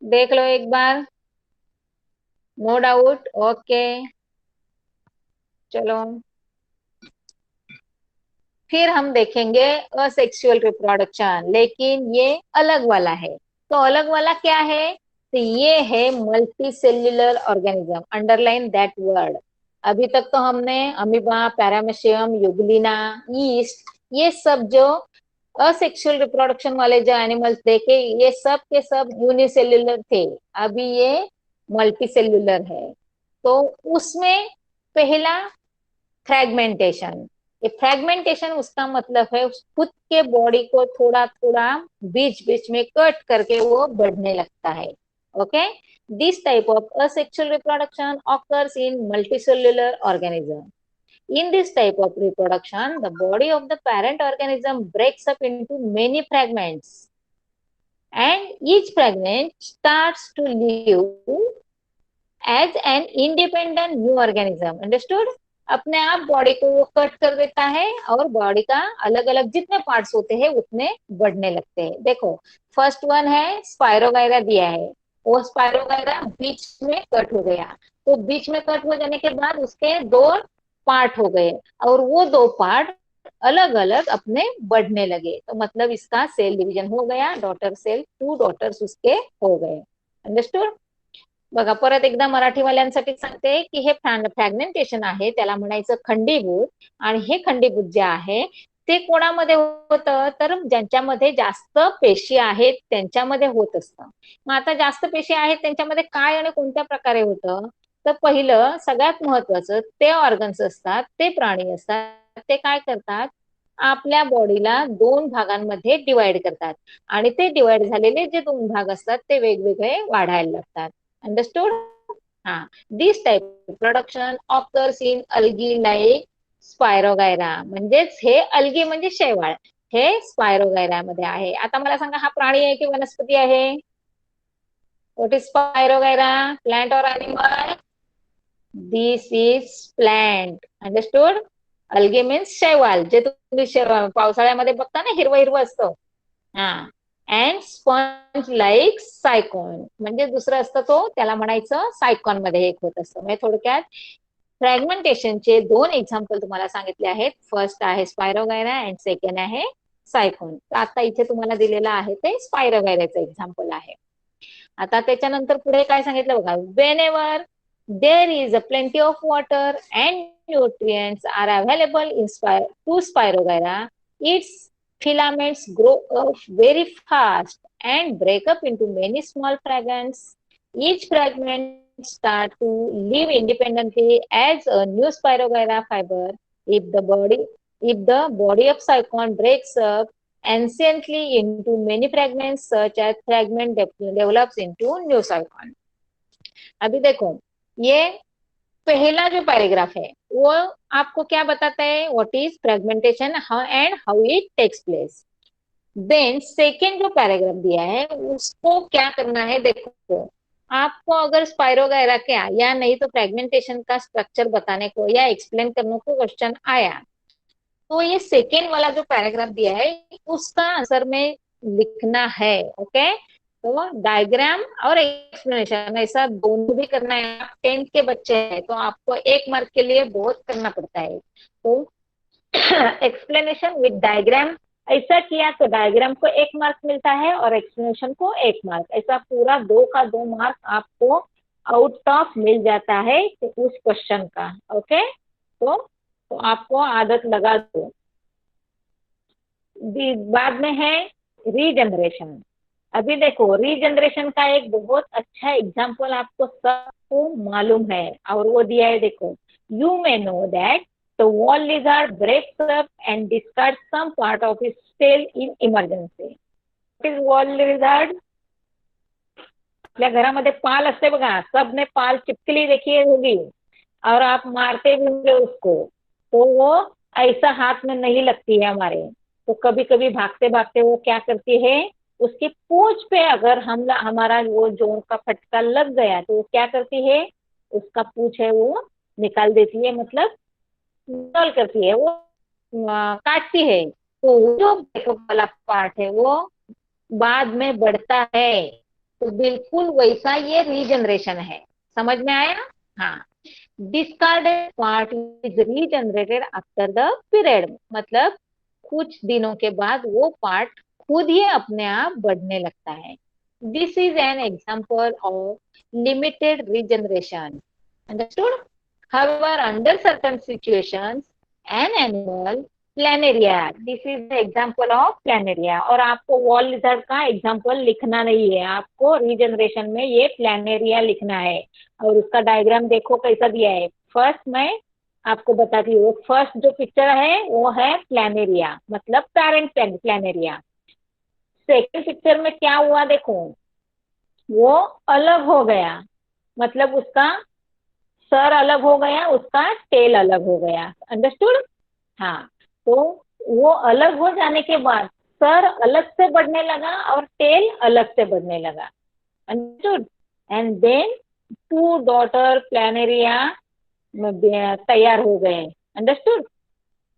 A: देख लो एक बार। No doubt, okay. चलो फिर हम देखेंगे असेक्सुअल रिप्रोडक्शन, लेकिन ये अलग वाला है। तो अलग वाला क्या है, तो ये है multi cellular organism, underline that word. अभी तक तो हमने अमीबा, पैरामीशियम, यूग्लिना, ईस्ट, ये सब जो असेक्सुअल रिप्रोडक्शन वाले जो एनिमल्स देखे ये सब के सब यूनिसेल्युलर थे, अभी ये मल्टी सेल्युलर है। तो उसमें पहला फ्रेगमेंटेशन, ये फ्रेगमेंटेशन उसका मतलब है खुद के बॉडी को थोड़ा थोड़ा बीच बीच में कट करके वो बढ़ने लगता है। Okay, this type of asexual reproduction occurs in multicellular organism. In this type of reproduction, the body of the parent organism breaks up into many fragments, and each fragment starts to live as an independent new organism। Understood? अपने आप बॉडी को वो कट कर देता है और बॉडी का अलग अलग जितने पार्ट्स होते हैं उतने बढ़ने लगते हैं। देखो, फर्स्ट वन है स्पायरोगायरा दिया है, वो स्पायरोगायरा बीच में कट हो गया, तो बीच में कट हो जाने के बाद उसके दो पार्ट हो गए और वो दो पार्ट अलग अलग अपने बढ़ने लगे, तो मतलब इसका सेल डिवीजन हो गया, डॉटर सेल, टू डॉटर्स उसके हो गए। अंडरस्टूड? बघा, परत एकदा मराठीवाल्यांसाठी सांगते की हे फ्रॅगमेंटेशन आहे, त्याला म्हणायचं खंडीभूत. आणि हे खंडीभूत जे आहे ते कोणामध्ये होतं, तर ज्यांच्यामध्ये जास्त पेशी आहेत त्यांच्यामध्ये होत असतं. मग आता जास्त पेशी आहेत त्यांच्यामध्ये काय आणि कोणत्या प्रकारे होतं, तर पहिलं सगळ्यात महत्वाचं ते ऑर्गन्स असतात, ते प्राणी असतात, ते काय करतात, आपल्या बॉडीला दोन भागांमध्ये डिवाइड करतात आणि ते डिवाइड झालेले जे दोन भाग असतात ते वेगवेगळे वाढायला लागतात. अंडरस्टूड? हा. This type production occurs in algae like spirogyra, म्हणजेच हे अल्गी म्हणजे शैवाळ, हे स्पायरोगायरा मध्ये आहे. आता मला सांगा, हा प्राणी आहे की वनस्पती आहे? व्हॉट इज स्पायरोगायरा, प्लांट और animal? This is plant. Understood? Algae means शैवाल, जे तुम्ही पावसाळ्यामध्ये बघता ना, हिरवं हिरवं असतं. हा. अँड स्पंज लाईक सायकॉन, म्हणजे दुसरं असतं तो, त्याला म्हणायचं सायकॉन मध्ये एक होत असतं. म्हणजे थोडक्यात फ्रॅगमेंटेशनचे दोन एक्झाम्पल तुम्हाला सांगितले आहेत. फर्स्ट आहे स्पायरोगायरा अँड सेकंड आहे सायकॉन. तर आता इथे तुम्हाला दिलेलं आहे ते स्पायरोगायराचं एक्झाम्पल आहे. आता त्याच्यानंतर पुढे काय सांगितलं बघा, whenever there is a plenty of water and nutrients are available in to spirogyra, its filaments grow up very fast and break up into many small fragments. Each fragment start to live independently as a new spirogyra fiber. If the body, if the body of cycon breaks up anciently into many fragments, such as fragment develops into new cycon. अभी देखो, ये पहला जो पैराग्राफ है वो आपको क्या बताता है, what is fragmentation and how it takes place. Then second जो पैराग्राफ दिया है उसको क्या करना है, देखो, आपको अगर स्पायरोगायरा क्या या नहीं तो फ्रेगमेंटेशन का स्ट्रक्चर बताने को या एक्सप्लेन करने को क्वेश्चन आया, तो ये सेकेंड वाला जो पैराग्राफ दिया है उसका आंसर में लिखना है। ओके, तो डायग्राम और एक्सप्लेनेशन ऐसा दोनों भी करना है। आप 10th के बच्चे हैं तो आपको 1 मार्क के लिए बहुत करना पड़ता है, तो एक्सप्लेनेशन विद डायग्राम ऐसा किया तो डायग्राम को 1 मार्क मिलता है और एक्सप्लेनेशन को 1 मार्क, ऐसा पूरा 2 का 2 मार्क आपको आउट ऑफ मिल जाता है उस क्वेश्चन का। ओके, तो आपको आदत लगा दो। बाद में है रीजनरेशन। अभी देखो, रीजनरेशन का एक बहुत अच्छा एग्जाम्पल आपको सबको मालूम है और वो दिया है, देखो, you may know that the wall lizard breaks up and discard some part of its tail in emergency. What is wall lizard? आपल्या घरामध्ये पाल असते बघा, सबने पाल चिपकली देखी होगी और आप मारते भी होंगे उसको, तो वो ऐसा हाथ में नहीं लगती है हमारे, तो कभी कभी भागते भागते वो क्या करती है, उसकी पूंछ पे अगर हम हमारा वो जोर का फटका लग गया तो वो क्या करती है, उसका पूंछ है वो निकाल देती है, मतलब निकाल करती है, वो काटती है, तो जो ब्रेकअप वाला पार्ट है वो बाद में बढ़ता है। तो बिल्कुल वैसा ये रीजनरेशन है। समझ में आया? हाँ। Discarded part is regenerated after the period, मतलब कुछ दिनों के बाद वो पार्ट खुद ही अपने आप बढ़ने लगता है। This is an example of limited regeneration. Understood? However, under certain situations, an animal Planaria, this is the example of Planaria. और आपको वॉल लिजर्ड का एग्जाम्पल लिखना नहीं है, आपको रीजनरेशन में ये प्लानेरिया लिखना है। और उसका डायग्राम देखो कैसा दिया है। फर्स्ट मैं आपको बताती हूँ, फर्स्ट जो पिक्चर है वो है प्लानेरिया, मतलब पेरेंट प्लानेरिया। सेकेंड पिक्चर में क्या हुआ देखो, वो अलग हो गया, मतलब उसका सर अलग हो गया, उसका टेल अलग हो गया। अंडरस्टूड? हाँ, तो वो अलग हो जाने के बाद सर अलग से बढ़ने लगा और टेल अलग से बढ़ने लगा। Understood? And then two daughter planaria तैयार हो गए। Understood?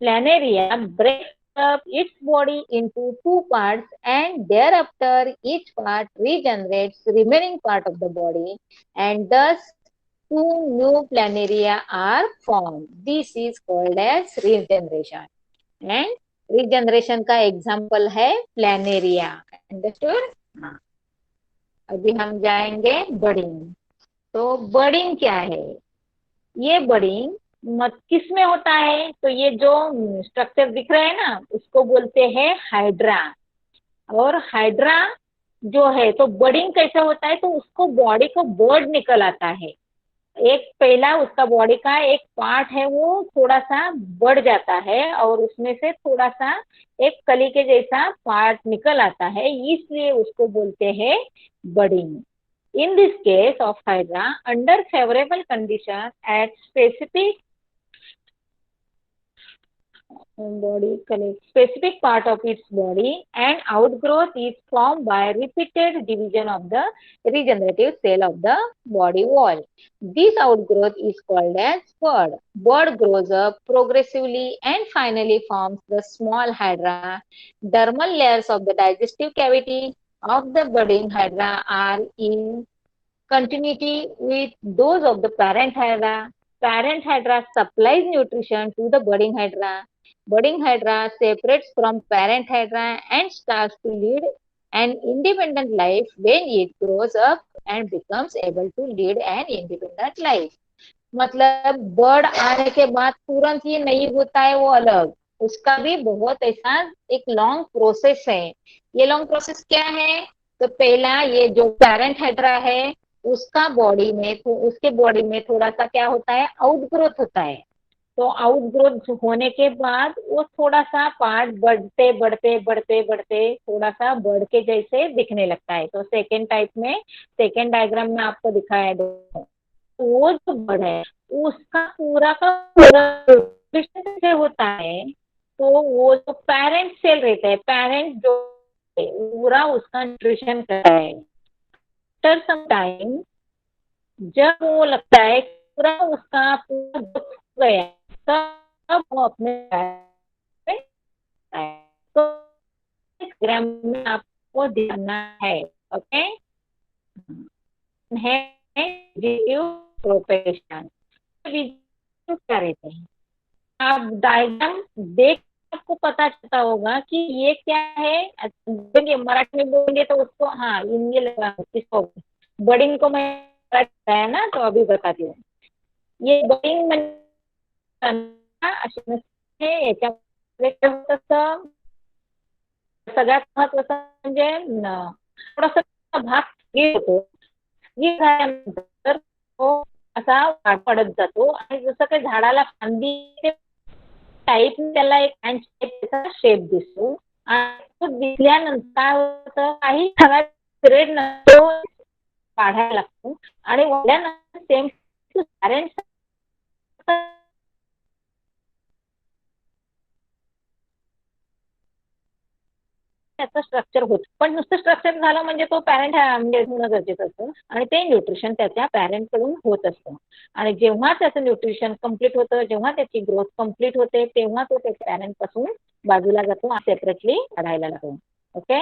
A: Planaria breaks up its body into two parts and thereafter each part regenerates remaining part of the body and thus two new planaria are formed. This is called as regeneration. And regeneration का एग्जाम्पल है प्लानेरिया। अंडरस्टूड? हाँ। अभी हम जाएंगे बर्डिंग। तो बर्डिंग क्या है? ये बर्डिंग मत किस में होता है? तो ये जो स्ट्रक्चर दिख रहा है ना, उसको बोलते हैं हाइड्रा। और हाइड्रा जो है, तो बर्डिंग कैसे होता है? तो उसको बॉडी को बर्ड निकल आता है। एक पहला उसका बॉडी का एक पार्ट है, वो थोड़ा सा बढ़ जाता है और उसमें से थोड़ा सा एक कली के जैसा पार्ट निकल आता है, इसलिए उसको बोलते हैं बर्डिंग। In this case of hydra, under favorable conditions at specific part of its body, and outgrowth is formed by repeated division of the regenerative cell of the body wall. This outgrowth is called as bud. Bud grows up progressively and finally forms the small hydra. Dermal layers of the digestive cavity of the budding hydra are in continuity with those of the parent hydra. Parent hydra supplies nutrition to the budding hydra. Budding hydra separates from parent hydra and starts to lead an independent life when it grows up and becomes able to lead an independent life. मतलब बर्ड आने के बाद तुरंत ये नहीं होता है वो अलग, उसका भी बहुत ऐसा एक लॉन्ग प्रोसेस है। ये लॉन्ग प्रोसेस क्या है? तो पहला ये जो पेरेंट हाइड्रा है उसका बॉडी में, तो उसके बॉडी में थोड़ा सा क्या होता है, आउटग्रोथ होता है। तो आउटग्रोथ होने के बाद वो थोड़ा सा पार्ट बढ़ते बढ़ते बढ़ते बढ़ते थोड़ा सा बढ़ के जैसे दिखने लगता है। तो सेकेंड टाइप में, सेकेंड डायग्राम में आपको दिखाया है, वो जो बर्ड है उसका पूरा का पूरा न्यूट्रिशन से होता है। तो वो जो पेरेंट सेल रहता है, पेरेंट जो पूरा उसका न्यूट्रिशन करता है। आफ्टर सम टाइम जब वो लगता है पूरा उसका पूरा हो गया, तब वो अपने तो ग्राम में आपको ध्यान है। ओके, है प्रोपेगेशन क्या रहते हैं। आप डायग्राम देख आपको पता चलता होगा कि ये क्या है। मराठी में बोलेंगे तो उसको, हाँ हिंदी किसको, बडिंग को मैं है ना, तो अभी बताती हूँ। ये बडिंग याच्यामध्ये सगळ्यात महत्वाचं म्हणजे थोडासा भाग होतो, झाल्यानंतर तो असा वाढ पडत जातो आणि जसं काही झाडाला फांदी टाईप त्याला एक हँड शेप दिसतो आणि तो दिसल्यानंतर काय होतं, काही पिरियड नंतर वाढायला लागतो आणि वाढल्यानंतर सेम पॅरेंट्स त्याचं स्ट्रक्चर होत, पण नुसतं स्ट्रक्चर झालं म्हणजे तो पॅरेंट म्हणजे होणं गरजेचं असतं आणि ते न्यूट्रिशन त्याच्या पॅरेंट कडून होत असतं। आणि जेव्हा त्याचं न्यूट्रिशन कम्प्लीट होतं, जेव्हा त्याची ग्रोथ कम्प्लीट होते, तेव्हा तो त्याच्या पॅरेंट पासून बाजूला जातो, सेपरेटली वाढायला लागतो। ओके,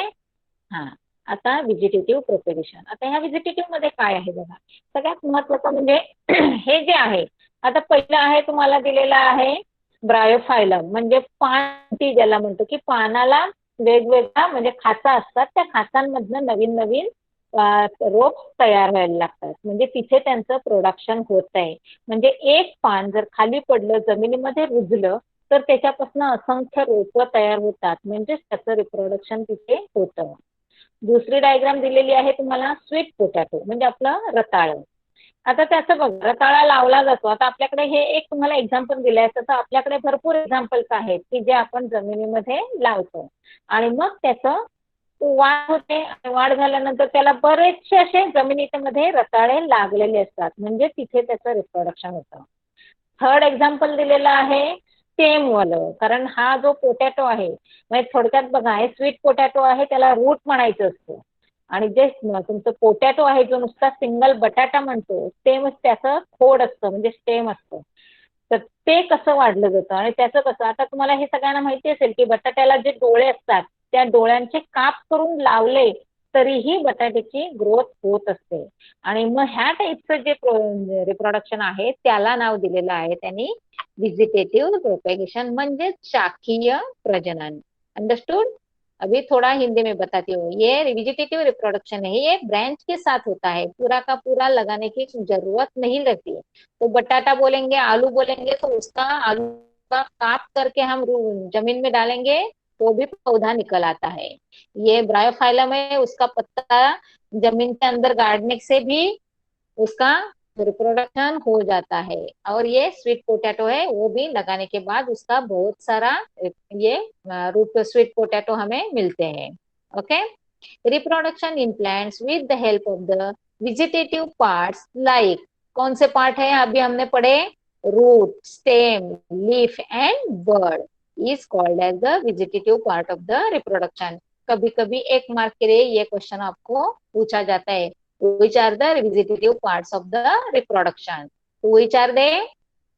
A: हा आता व्हेजिटेटिव्ह प्रोपेगेशन। आता ह्या व्हेजिटेटिव्ह मध्ये काय आहे बघा, सगळ्यात महत्वाचं म्हणजे हे जे आहे, आता पहिलं आहे तुम्हाला दिलेलं आहे ब्रायोफायलम, म्हणजे पान ज्याला म्हणतो की पानाला वेगवेगळ्या म्हणजे खाचा असतात, त्या खाचांमधनं नवीन नवीन रोप तयार व्हायला लागतात, म्हणजे तिथे त्यांचं प्रोडक्शन होत आहे। म्हणजे एक पान जर खाली पडलं, जमिनीमध्ये रुजलं, तर त्याच्यापासून असंख्य रोप तयार होतात, म्हणजे त्याचं रिप्रोडक्शन तिथे होतं। दुसरी डायग्राम दिलेली आहे तुम्हाला स्वीट पोटॅटो, म्हणजे आपलं रताळ। आता त्याचं बघा, रताळा लावला जातो। आता आपल्याकडे हे एक तुम्हाला एक्झाम्पल दिलंय, तसं आपल्याकडे भरपूर एक्झाम्पल्स आहेत की जे आपण जमिनीमध्ये लावतो आणि मग त्याचं वाढ होते। वाढ झाल्यानंतर त्याला बरेचसे असे जमिनीमध्ये रताळे लागलेले असतात, म्हणजे तिथे त्याचं रिप्रोडक्शन होतं। थर्ड एक्झाम्पल दिलेलं आहे स्टेम वालं, कारण हा जो पोटॅटो आहे, म्हणजे थोडक्यात बघा, हे स्वीट पोटॅटो आहे, त्याला रूट म्हणायचं असतं, आणि जे तुमचं पोटॅटो आहे जो नुसता सिंगल बटाटा म्हणतो, ते त्याचं खोड असतं, म्हणजे स्टेम असतं। तर ते कसं वाढलं जातं आणि त्याचं कसं, आता तुम्हाला हे सगळ्यांना माहिती असेल की बटाट्याला जे डोळे असतात त्या डोळ्यांचे काप करून लावले तरीही बटाट्याची ग्रोथ होत असते. आणि मग ह्या टाईपचं जे रिप्रोडक्शन आहे त्याला नाव दिलेलं आहे त्यांनी विजिटेटिव्ह प्रोपेगेशन, म्हणजे शाखीय प्रजनन. अंडरस्टूड? अभी थोड़ा हिंदी में बताती हूँ। ये वेजिटेटिव रिप्रोडक्शन है, ये ब्रांच के साथ होता है, पूरा का पूरा लगाने की जरूरत नहीं रहती है। तो बटाटा बोलेंगे, आलू बोलेंगे, तो उसका आलू का काट करके हम जमीन में डालेंगे तो भी पौधा निकल आता है। ये ब्रायोफाइलम है, उसका पत्ता जमीन के अंदर गाड़ने से भी उसका रिप्रोडक्शन हो जाता है। और ये स्वीट पोटैटो है, वो भी लगाने के बाद उसका बहुत सारा ये रूट स्वीट पोटैटो हमें मिलते हैं। Okay. Reproduction in plants with the help of the vegetative parts like, कौन से पार्ट है अभी हमने पढ़े, root, stem, leaf and bird is called as the vegetative part of the reproduction. कभी कभी एक मार्क के लिए ये क्वेश्चन आपको पूछा जाता है, which are the vegetative parts of the reproduction? Which are they?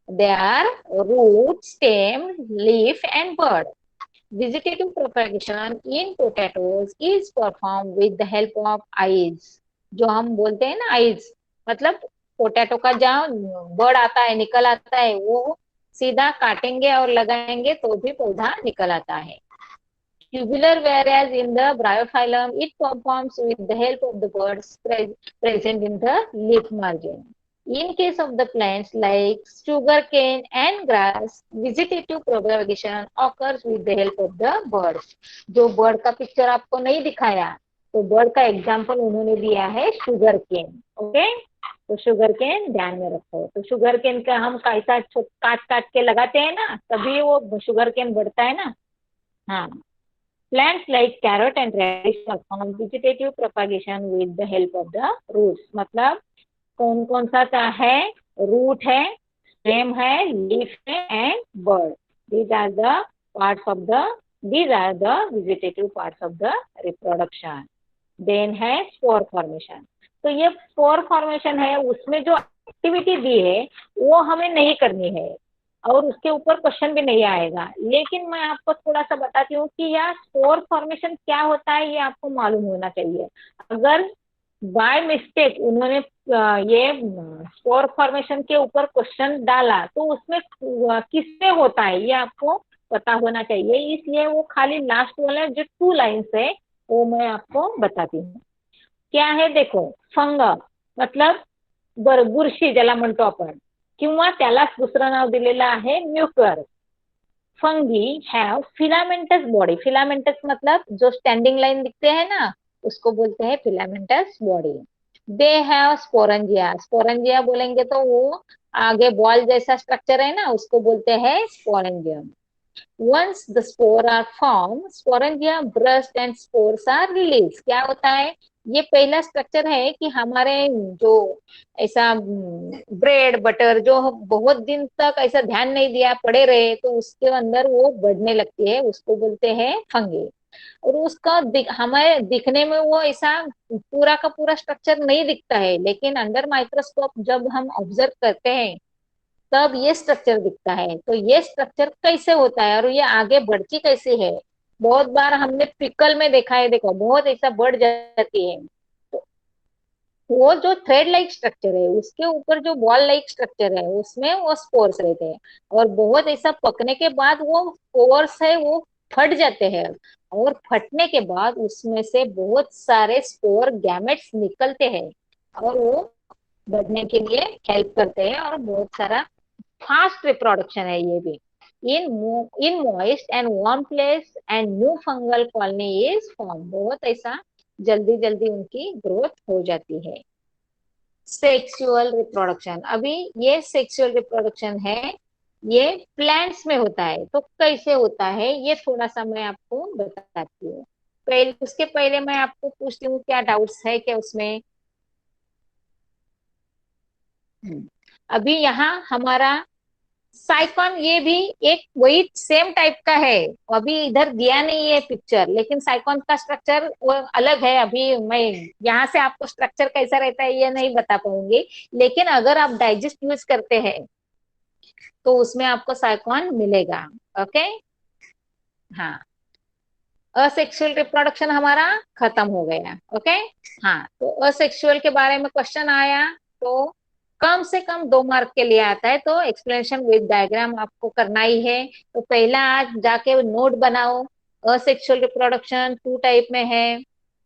A: They are root, stem, leaf and bud. Vegetative propagation in potatoes is performed with the help of eyes. जो हम बोलते हैं ना eyes, मतलब पोटैटो का जहाँ बड़ आता है, निकल आता है, वो सीधा काटेंगे और लगाएंगे तो भी पौधा निकल आता है। Tubular, whereas in the bryophyllum it performs with the help of the buds present in the leaf margin. In case of the plants like sugarcane and grass, vegetative propagation occurs with the help of the birds. जो बर्ड का पिक्चर आपको नहीं दिखाया, तो बर्ड का एग्जाम्पल उन्होंने दिया है शुगर केन। ओके, तो शुगर केन ध्यान में रखो। तो शुगर केन का हम कैसा काट काट के लगाते हैं ना, तभी वो शुगर केन बढ़ता है ना। हाँ, plants like carrot and radish perform vegetative propagation with the help of the roots। मतलब कौन कौन सा है, रूट है, स्टेम है, लीफ है and bird. these are the parts of the these are the vegetative parts of the reproduction। Then है स्पोर फॉर्मेशन। तो ये स्पोर फॉर्मेशन है, उसमें जो एक्टिविटी दी है वो हमें नहीं करनी है और उसके ऊपर क्वेश्चन भी नहीं आएगा, लेकिन मैं आपको थोड़ा सा बताती हूँ कि यह स्पोर फॉर्मेशन क्या होता है, ये आपको मालूम होना चाहिए। अगर बाय मिस्टेक उन्होंने ये स्पोर फॉर्मेशन के ऊपर क्वेश्चन डाला तो उसमें किसमें होता है ये आपको पता होना चाहिए, इसलिए वो खाली लास्ट वाला जो 2 लाइन्स है वो मैं आपको बताती हूँ। क्या है देखो, फंग मतलब बुरशी ज्याला म्हणतो आपण, किंवा त्यालाच दुसरं नाव दिलेलं आहे Mucor. Fungi have filamentous body. Filamentous मतलब जो स्टैंडिंग लाइन दिखते हैं ना, उसको बोलते हैं filamentous body. They have sporangia. Sporangia बोलेंगे तो वो आगे बॉल जैसा स्ट्रक्चर है ना, उसको बोलते हैं sporangium. Once the spore are formed, sporangia burst and spores are released। क्या होता है, ये पहला स्ट्रक्चर है कि हमारे जो ऐसा ब्रेड बटर जो बहुत दिन तक ऐसा ध्यान नहीं दिया पड़े रहे तो उसके अंदर वो बढ़ने लगती है, उसको बोलते हैं फंगी। और उसका हमें दिखने में वो ऐसा पूरा का पूरा स्ट्रक्चर नहीं दिखता है, लेकिन अंडर माइक्रोस्कोप जब हम ऑब्जर्व करते हैं तब ये स्ट्रक्चर दिखता है। तो ये स्ट्रक्चर कैसे होता है और ये आगे बढ़ती कैसे है, बहुत बार हमने पिकल में देखा है, देखो बहुत ऐसा बढ़ जाती है। तो वो जो थ्रेड लाइक स्ट्रक्चर है उसके ऊपर जो बॉल लाइक स्ट्रक्चर है उसमें वो स्पोर्स रहते हैं, और बहुत ऐसा पकने के बाद वो स्पोर्स है वो फट जाते हैं, और फटने के बाद उसमें से बहुत सारे स्पोर गैमेट्स निकलते हैं और वो बढ़ने के लिए हेल्प करते हैं, और बहुत सारा फास्ट रिप्रोडक्शन है ये भी। In moist and warm place and new fungal colony is form. बहुत ऐसा जल्दी जल्दी उनकी ग्रोथ हो जाती है। सेक्सुअल रिप्रोडक्शन, अभी ये सेक्सुअल रिप्रोडक्शन है, ये प्लांट्स में होता है। तो कैसे होता है ये थोड़ा सा मैं आपको बताती हूँ। पहले उसके पहले मैं आपको पूछती हूँ क्या डाउट्स है क्या उसमें। अभी यहाँ हमारा साइकॉन ये भी एक वही सेम टाइप का है, अभी इधर दिया नहीं है पिक्चर, लेकिन साइकॉन का स्ट्रक्चर वो अलग है। अभी मैं यहाँ से आपको स्ट्रक्चर कैसा रहता है ये नहीं बता पाऊंगी, लेकिन अगर आप डाइजेस्ट यूज करते हैं तो उसमें आपको साइक्लोन मिलेगा। ओके, हाँ, असेक्सुअल रिप्रोडक्शन हमारा खत्म हो गया। ओके, हाँ, तो असेक्सुअल के बारे में क्वेश्चन आया तो कम से कम 2 मार्क के लिए आता है, तो एक्सप्लेनेशन विद डायग्राम आपको करना ही है। तो पहला आज जाके नोट बनाओ। असेक्सुअल रिप्रोडक्शन 2 टाइप में है।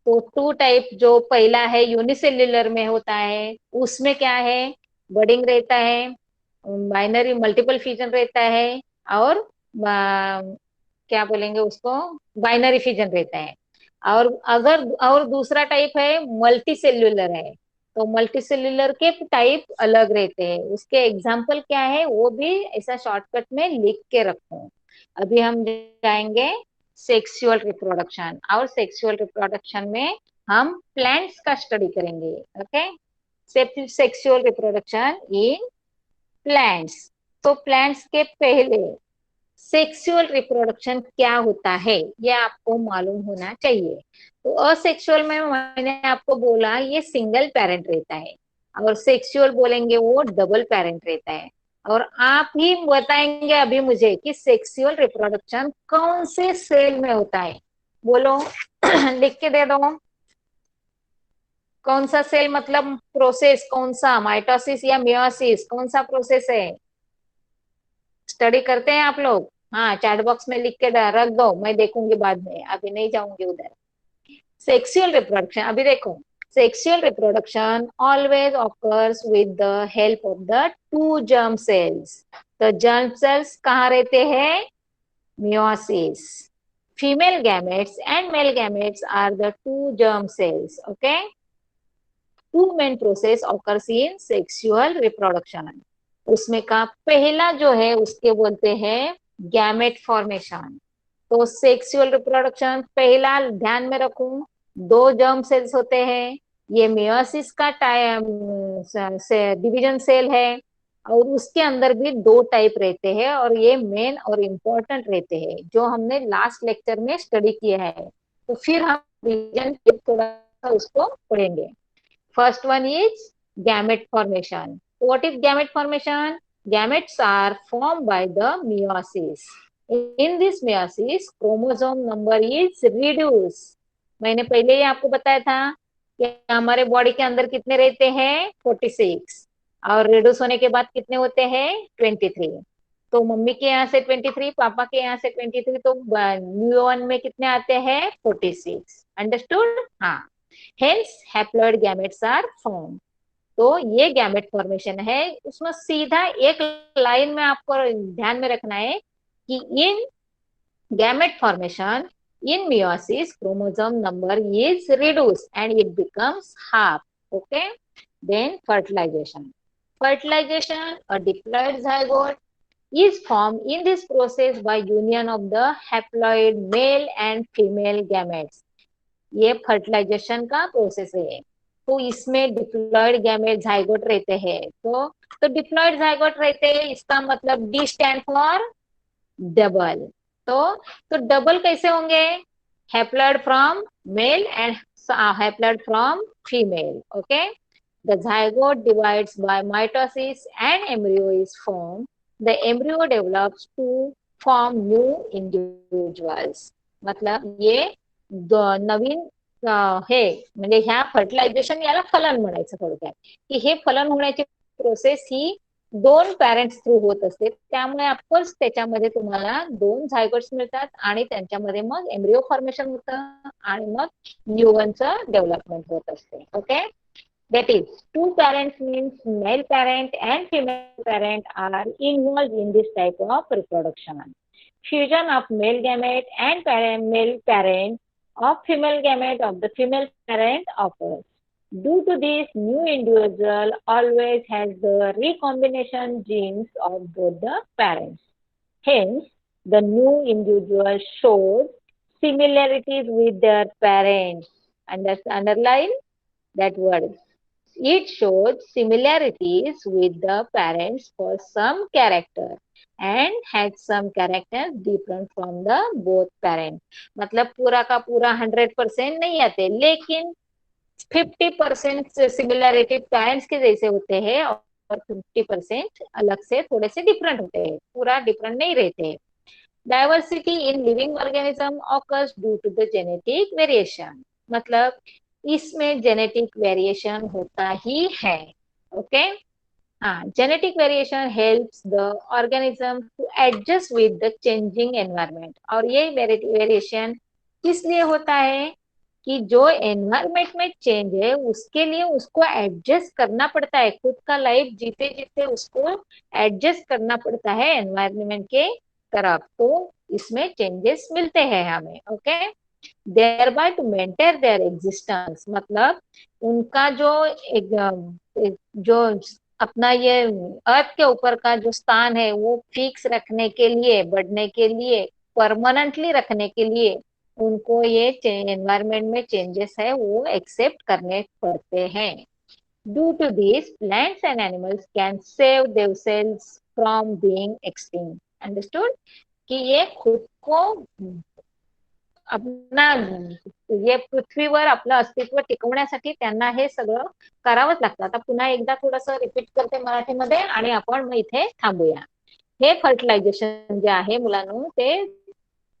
A: तो 2 टाइप, जो पहला है यूनिसेल्युलर में होता है, उसमें क्या है, बडिंग रहता है, बाइनरी मल्टीपल फिजन रहता है, और क्या बोलेंगे उसको, बाइनरी फिजन रहता है। और अगर और दूसरा टाइप है मल्टी सेल्यूलर है, तो मल्टी सेल्यूलर के टाइप अलग रहते हैं। उसके एग्जाम्पल क्या है वो भी ऐसा शॉर्टकट में लिख के रखो। अभी हम जाएंगे सेक्सुअल रिप्रोडक्शन, और सेक्सुअल रिप्रोडक्शन में हम प्लांट्स का स्टडी करेंगे। Okay, sexual reproduction in plants. तो प्लांट्स के पहले सेक्सुअल रिप्रोडक्शन क्या होता है ये आपको मालूम होना चाहिए। तो असेक्सुअल में मैंने आपको बोला ये सिंगल पेरेंट रहता है, और सेक्सुअल बोलेंगे वो डबल पेरेंट रहता है। और आप ही बताएंगे अभी मुझे कि सेक्सुअल रिप्रोडक्शन कौन से सेल में होता है, बोलो। लिख के दे दो, कौन सा सेल, मतलब प्रोसेस कौन सा, माइटोसिस या मियोसिस, कौन सा प्रोसेस है, स्टडी करते हैं आप लोग? हाँ, चैट बॉक्स में लिख के रख दो, मैं देखूंगी बाद में, अभी नहीं जाऊंगी उधर। सेक्सुअल रिप्रोडक्शन, अभी देखो, sexual reproduction always occurs with the help of the 2 germ cells. तो जर्म सेल्स कहाँ रहते हैं, meiosis. Female gametes and male gametes are the 2 germ cells. Okay, 2 main process occurs in sexual reproduction. उसमें का पहला जो है उसके बोलते हैं गैमेट फॉर्मेशन। तो सेक्सुअल रिप्रोडक्शन पहला ध्यान में रखूं, 2 जर्म सेल्स होते हैं। ये मियोसिस का टाइम से डिवीजन सेल है, और उसके अंदर भी 2 टाइप रहते हैं, और ये मेन और इम्पोर्टेंट रहते हैं, जो हमने लास्ट लेक्चर में स्टडी किया है। तो फिर हम डिवीजन थोड़ा सा उसको पढ़ेंगे। First one is gamete formation. What is gamete formation? Gametes are formed by the meiosis. In this meiosis, chromosome number is reduced. मैंने पहले ही आपको बताया था कि हमारे बॉडी के अंदर कितने रहते हैं, 46, और रिड्यूस होने के बाद कितने होते हैं, 23। तो मम्मी के यहाँ से 23, पापा के यहाँ से 23, तो न्यूऑन में कितने आते हैं, 46। अंडरस्टूड? हाँ, hence haploid gametes are form. तो ये गैमेट फॉर्मेशन है। उसमें सीधा एक लाइन में आपको ध्यान में रखना है कि in gamete formation in meiosis chromosome number is reduced and it becomes half. Okay, then fertilization, a diploid zygote is formed in this process by union of the haploid male and female gametes. ये फर्टिलाइजेशन का प्रोसेस है। तो इसमें डिप्लॉयड गैमेट जाइगोट रहते हैं। तो डिप्लॉयड जाइगोट रहते हैं, इसका मतलब डी स्टैंड फॉर डबल। तो तो डबल कैसे होंगे, haploid from male and haploid from female. Okay, the zygote divides by mitosis and embryo is form. The embryo develops to form new individuals. मतलब ये नवीन हे म्हणजे ह्या फर्टिलायझेशन याला फलन म्हणायचं थोडक्यात, की हे फलन होण्याची प्रोसेस ही 2 पॅरेंट्स थ्रू होत असते। त्यामुळे ऑफकोर्स त्याच्यामध्ये तुम्हाला 2 झायगोट्स मिळतात, आणि त्यांच्यामध्ये मग एम्ब्रिओ फॉर्मेशन होतं, आणि मग न्यूवनचं डेव्हलपमेंट होत असते। Okay, that is 2 parents means male parent and female parent are involved in this type of reproduction. Fusion of male gamete and male parent of female gamete of the female parent occurs. Due to this, new individual always has the recombination genes of both the parents. Hence, the new individual shows similarities with their parents. Underline that word. It shows similarities with the parents for some character and has some characters different from the both parents. मतलब पूरा का पूरा 100% नहीं आते, लेकिन 50% सिमिलैरिटी पेरेंट्स के जैसे होते हैं, और 50% अलग से थोड़े से डिफरेंट होते हैं, पूरा डिफरेंट नहीं रहते। Diversity in living organism occurs due to the genetic variation, मतलब इसमें जेनेटिक वेरिएशन होता ही है। ओके, हाँ, genetic variation helps the organism to adjust with the changing environment. और ये वेरिएशन किस लिए होता है कि जो एनवायरनमेंट में चेंज है उसके लिए उसको एडजस्ट करना पड़ता है, खुद का लाइफ जीते जीते उसको एडजस्ट करना पड़ता है एनवायरनमेंट के तरफ, तो इसमें चेंजेस मिलते हैं हमें। Okay, thereby to maintain their existence, मतलब उनका जो जो अपना ये अर्थ के ऊपर का जो स्थान है वो फिक्स रखने के लिए, बढ़ने के लिए, परमानेंटली रखने के लिए उनको ये एनवायरनमेंट में चेंजेस है वो एक्सेप्ट करने पड़ते हैं। Due to this plants and animals can save themselves from being extinct. Understood, कि ये खुद को अपना ये पृथ्वीवर आपलं अस्तित्व टिकवण्यासाठी त्यांना हे सगळं करावंच लागतं। आता पुन्हा एकदा थोडस रिपीट करते मराठीमध्ये आणि आपण मग इथे थांबूया। हे फर्टिलायझेशन जे आहे मुलांनो, ते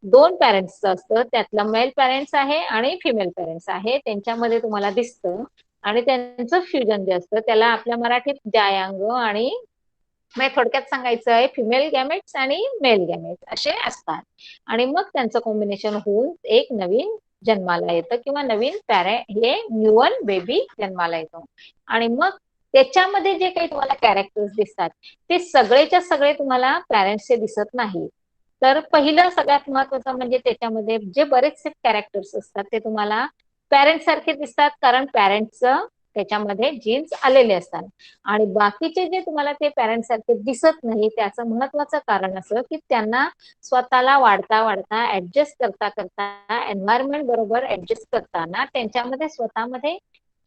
A: दोन पॅरेंट्सचं असतं, त्यातला मेल पॅरेंट्स आहे आणि फिमेल पॅरेंट्स आहे, त्यांच्यामध्ये तुम्हाला दिसतं। आणि त्यांचं फ्युजन जे असतं त्याला आपल्या मराठीत जायांग आणि म्हणजे थोडक्यात सांगायचं आहे फिमेल गॅमेट्स आणि मेल गॅमेट्स असे असतात। आणि मग त्यांचं कॉम्बिनेशन होऊन एक नवीन जन्माला येतं किंवा नवीन हे न्यूअर बेबी जन्माला येतो। आणि मग त्याच्यामध्ये जे काही तुम्हाला कॅरेक्टर्स दिसतात ते सगळेच्या सगळे तुम्हाला पॅरेंट्सचे दिसत नाही। तर पहिलं सगळ्यात महत्वाचं म्हणजे त्याच्यामध्ये जे बरेचसे कॅरेक्टर्स असतात ते तुम्हाला पॅरेंट्स सारखे दिसतात, कारण पॅरेंट्सचं त्याच्यामध्ये जीन्स आलेले असतात। आणि बाकीचे जे तुम्हाला ते पॅरेंट्स सारखे दिसत नाही त्याचं महत्वाचं कारण असं की त्यांना स्वतःला वाढता वाढता ऍडजस्ट करता करता एन्व्हायरमेंट बरोबर ऍडजस्ट करताना त्यांच्यामध्ये स्वतःमध्ये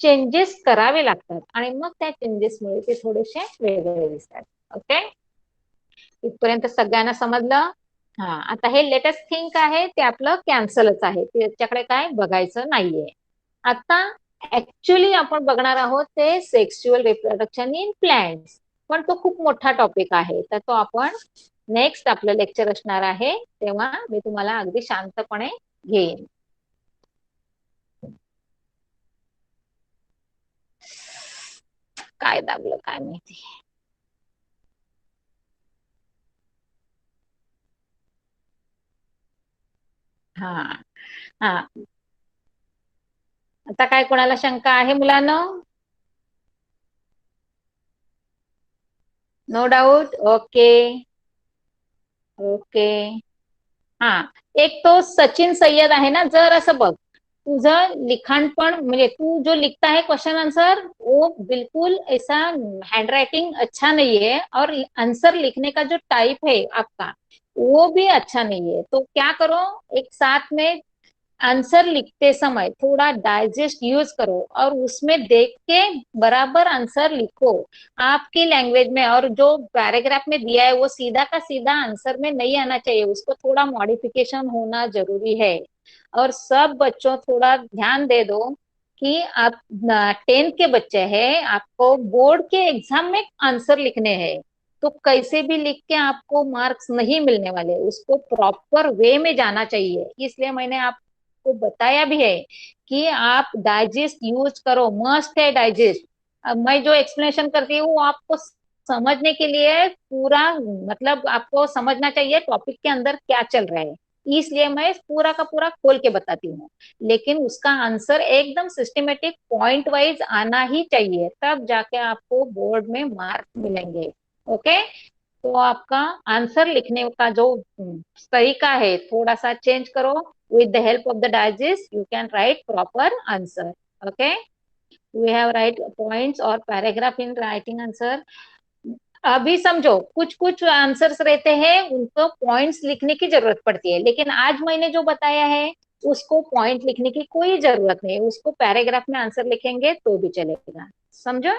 A: चेंजेस करावे लागतात आणि मग त्या चेंजेसमुळे ते थोडेसे वेगळे दिसतात। ओके, इथपर्यंत सगळ्यांना समजलं? हा, आता हे लेटेस्ट थिंक आहे ते आपलं कॅन्सलच आहे, त्याच्याकडे काय बघायचं नाहीये। आता ऍक्च्युली आपण बघणार आहोत ते सेक्शुअल रिप्रोडक्शन इन प्लांट्स, पण तो खूप मोठा टॉपिक आहे, तर तो आपण नेक्स्ट आपलं लेक्चर असणार आहे तेव्हा मी तुम्हाला अगदी शांतपणे घेईन। काय दाबलं काय माहिती। हा हा, आता काय कोणाला शंका आहे मुलांना? No doubt? Okay okay. हा, एक तो सचिन सय्यद आहे ना, जर असं बघ तुझं लिखाण पण म्हणजे तू जो लिखता है क्वेश्चन आंसर वो बिल्कुल ऐसा हैंड राइटिंग अच्छा नहीं है, और आंसर लिखने का जो टाइप है आपका वो भी अच्छा नहीं है। तो क्या करो, एक साथ में आंसर लिखते समय थोड़ा डाइजेस्ट यूज करो और उसमें देख के बराबर आंसर लिखो आपकी लैंग्वेज में। और जो पैराग्राफ में दिया है वो सीधा का सीधा आंसर में नहीं आना चाहिए, उसको थोड़ा मॉडिफिकेशन होना जरूरी है। और सब बच्चों थोड़ा ध्यान दे दो कि आप 10th के बच्चे हैं, आपको बोर्ड के एग्जाम में आंसर लिखने हैं, तो कैसे भी लिख के आपको मार्क्स नहीं मिलने वाले, उसको प्रॉपर वे में जाना चाहिए। इसलिए मैंने आपको बताया भी है कि आप डाइजेस्ट यूज करो, मस्ट है डाइजेस्ट। अब मैं जो एक्सप्लेनेशन करती हूँ वो आपको समझने के लिए पूरा, मतलब आपको समझना चाहिए टॉपिक के अंदर क्या चल रहा है, इसलिए मैं पूरा का पूरा खोल के बताती हूँ। लेकिन उसका आंसर एकदम सिस्टमेटिक पॉइंट वाइज आना ही चाहिए, तब जाके आपको बोर्ड में मार्क मिलेंगे। ओके, तो आपका आंसर लिखने का जो तरीका है थोड़ा सा चेंज करो। With the help of the digest you can write proper answer. Okay, we have write points और पैराग्राफ इन राइटिंग आंसर। अभी समझो कुछ कुछ आंसर्स रहते हैं उनको पॉइंट्स लिखने की जरूरत पड़ती है, लेकिन आज मैंने जो बताया है उसको पॉइंट लिखने की कोई जरूरत नहीं, उसको पैराग्राफ में आंसर लिखेंगे तो भी चलेगा। समझो?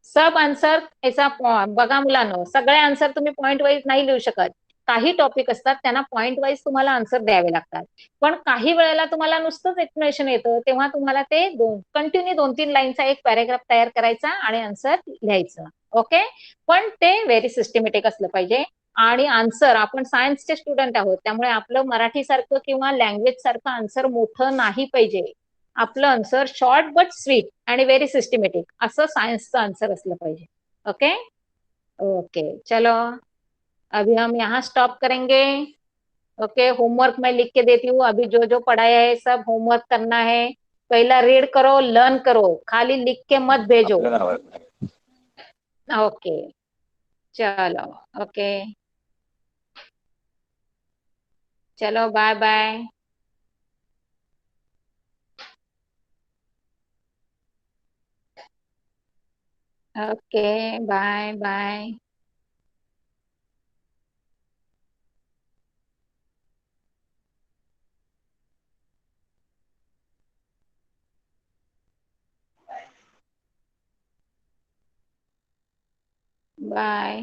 A: सब आन्सर ऐसा बघा मुलांनो, सगळे आन्सर तुम्ही पॉइंट वाईज नाही लिहू शकत। काही टॉपिक असतात त्यांना पॉइंट वाईज तुम्हाला आन्सर द्यावे लागतात, पण काही वेळेला तुम्हाला नुसतंच एक्सप्लेनेशन येतं तेव्हा तुम्हाला ते कंटिन्यू 2-3 लाईनचा एक पॅराग्राफ तयार करायचा आणि आन्सर लिहायचं। ओके. पण ते व्हेरी सिस्टमॅटिक असलं पाहिजे. आणि आन्सर, आपण सायन्सचे स्टुडंट आहोत त्यामुळे आपलं मराठी सारखं किंवा लँग्वेज सारखं आन्सर मोठं नाही पाहिजे. आपलं आन्सर शॉर्ट बट स्वीट आणि व्हेरी सिस्टमॅटिक असं सायन्सचं आन्सर असलं पाहिजे. ओके. ओके चलो, अभी हम यहाँ स्टॉप करेंगे. ओके, होमवर्क मैं लिख के देती हूँ. अभी जो जो पढ़ाया है सब होमवर्क करना है. पहला रीड करो, लर्न करो, खाली लिख के मत भेजो. ओके चलो. ओके चलो, bye bye. Okay bye bye. Bye.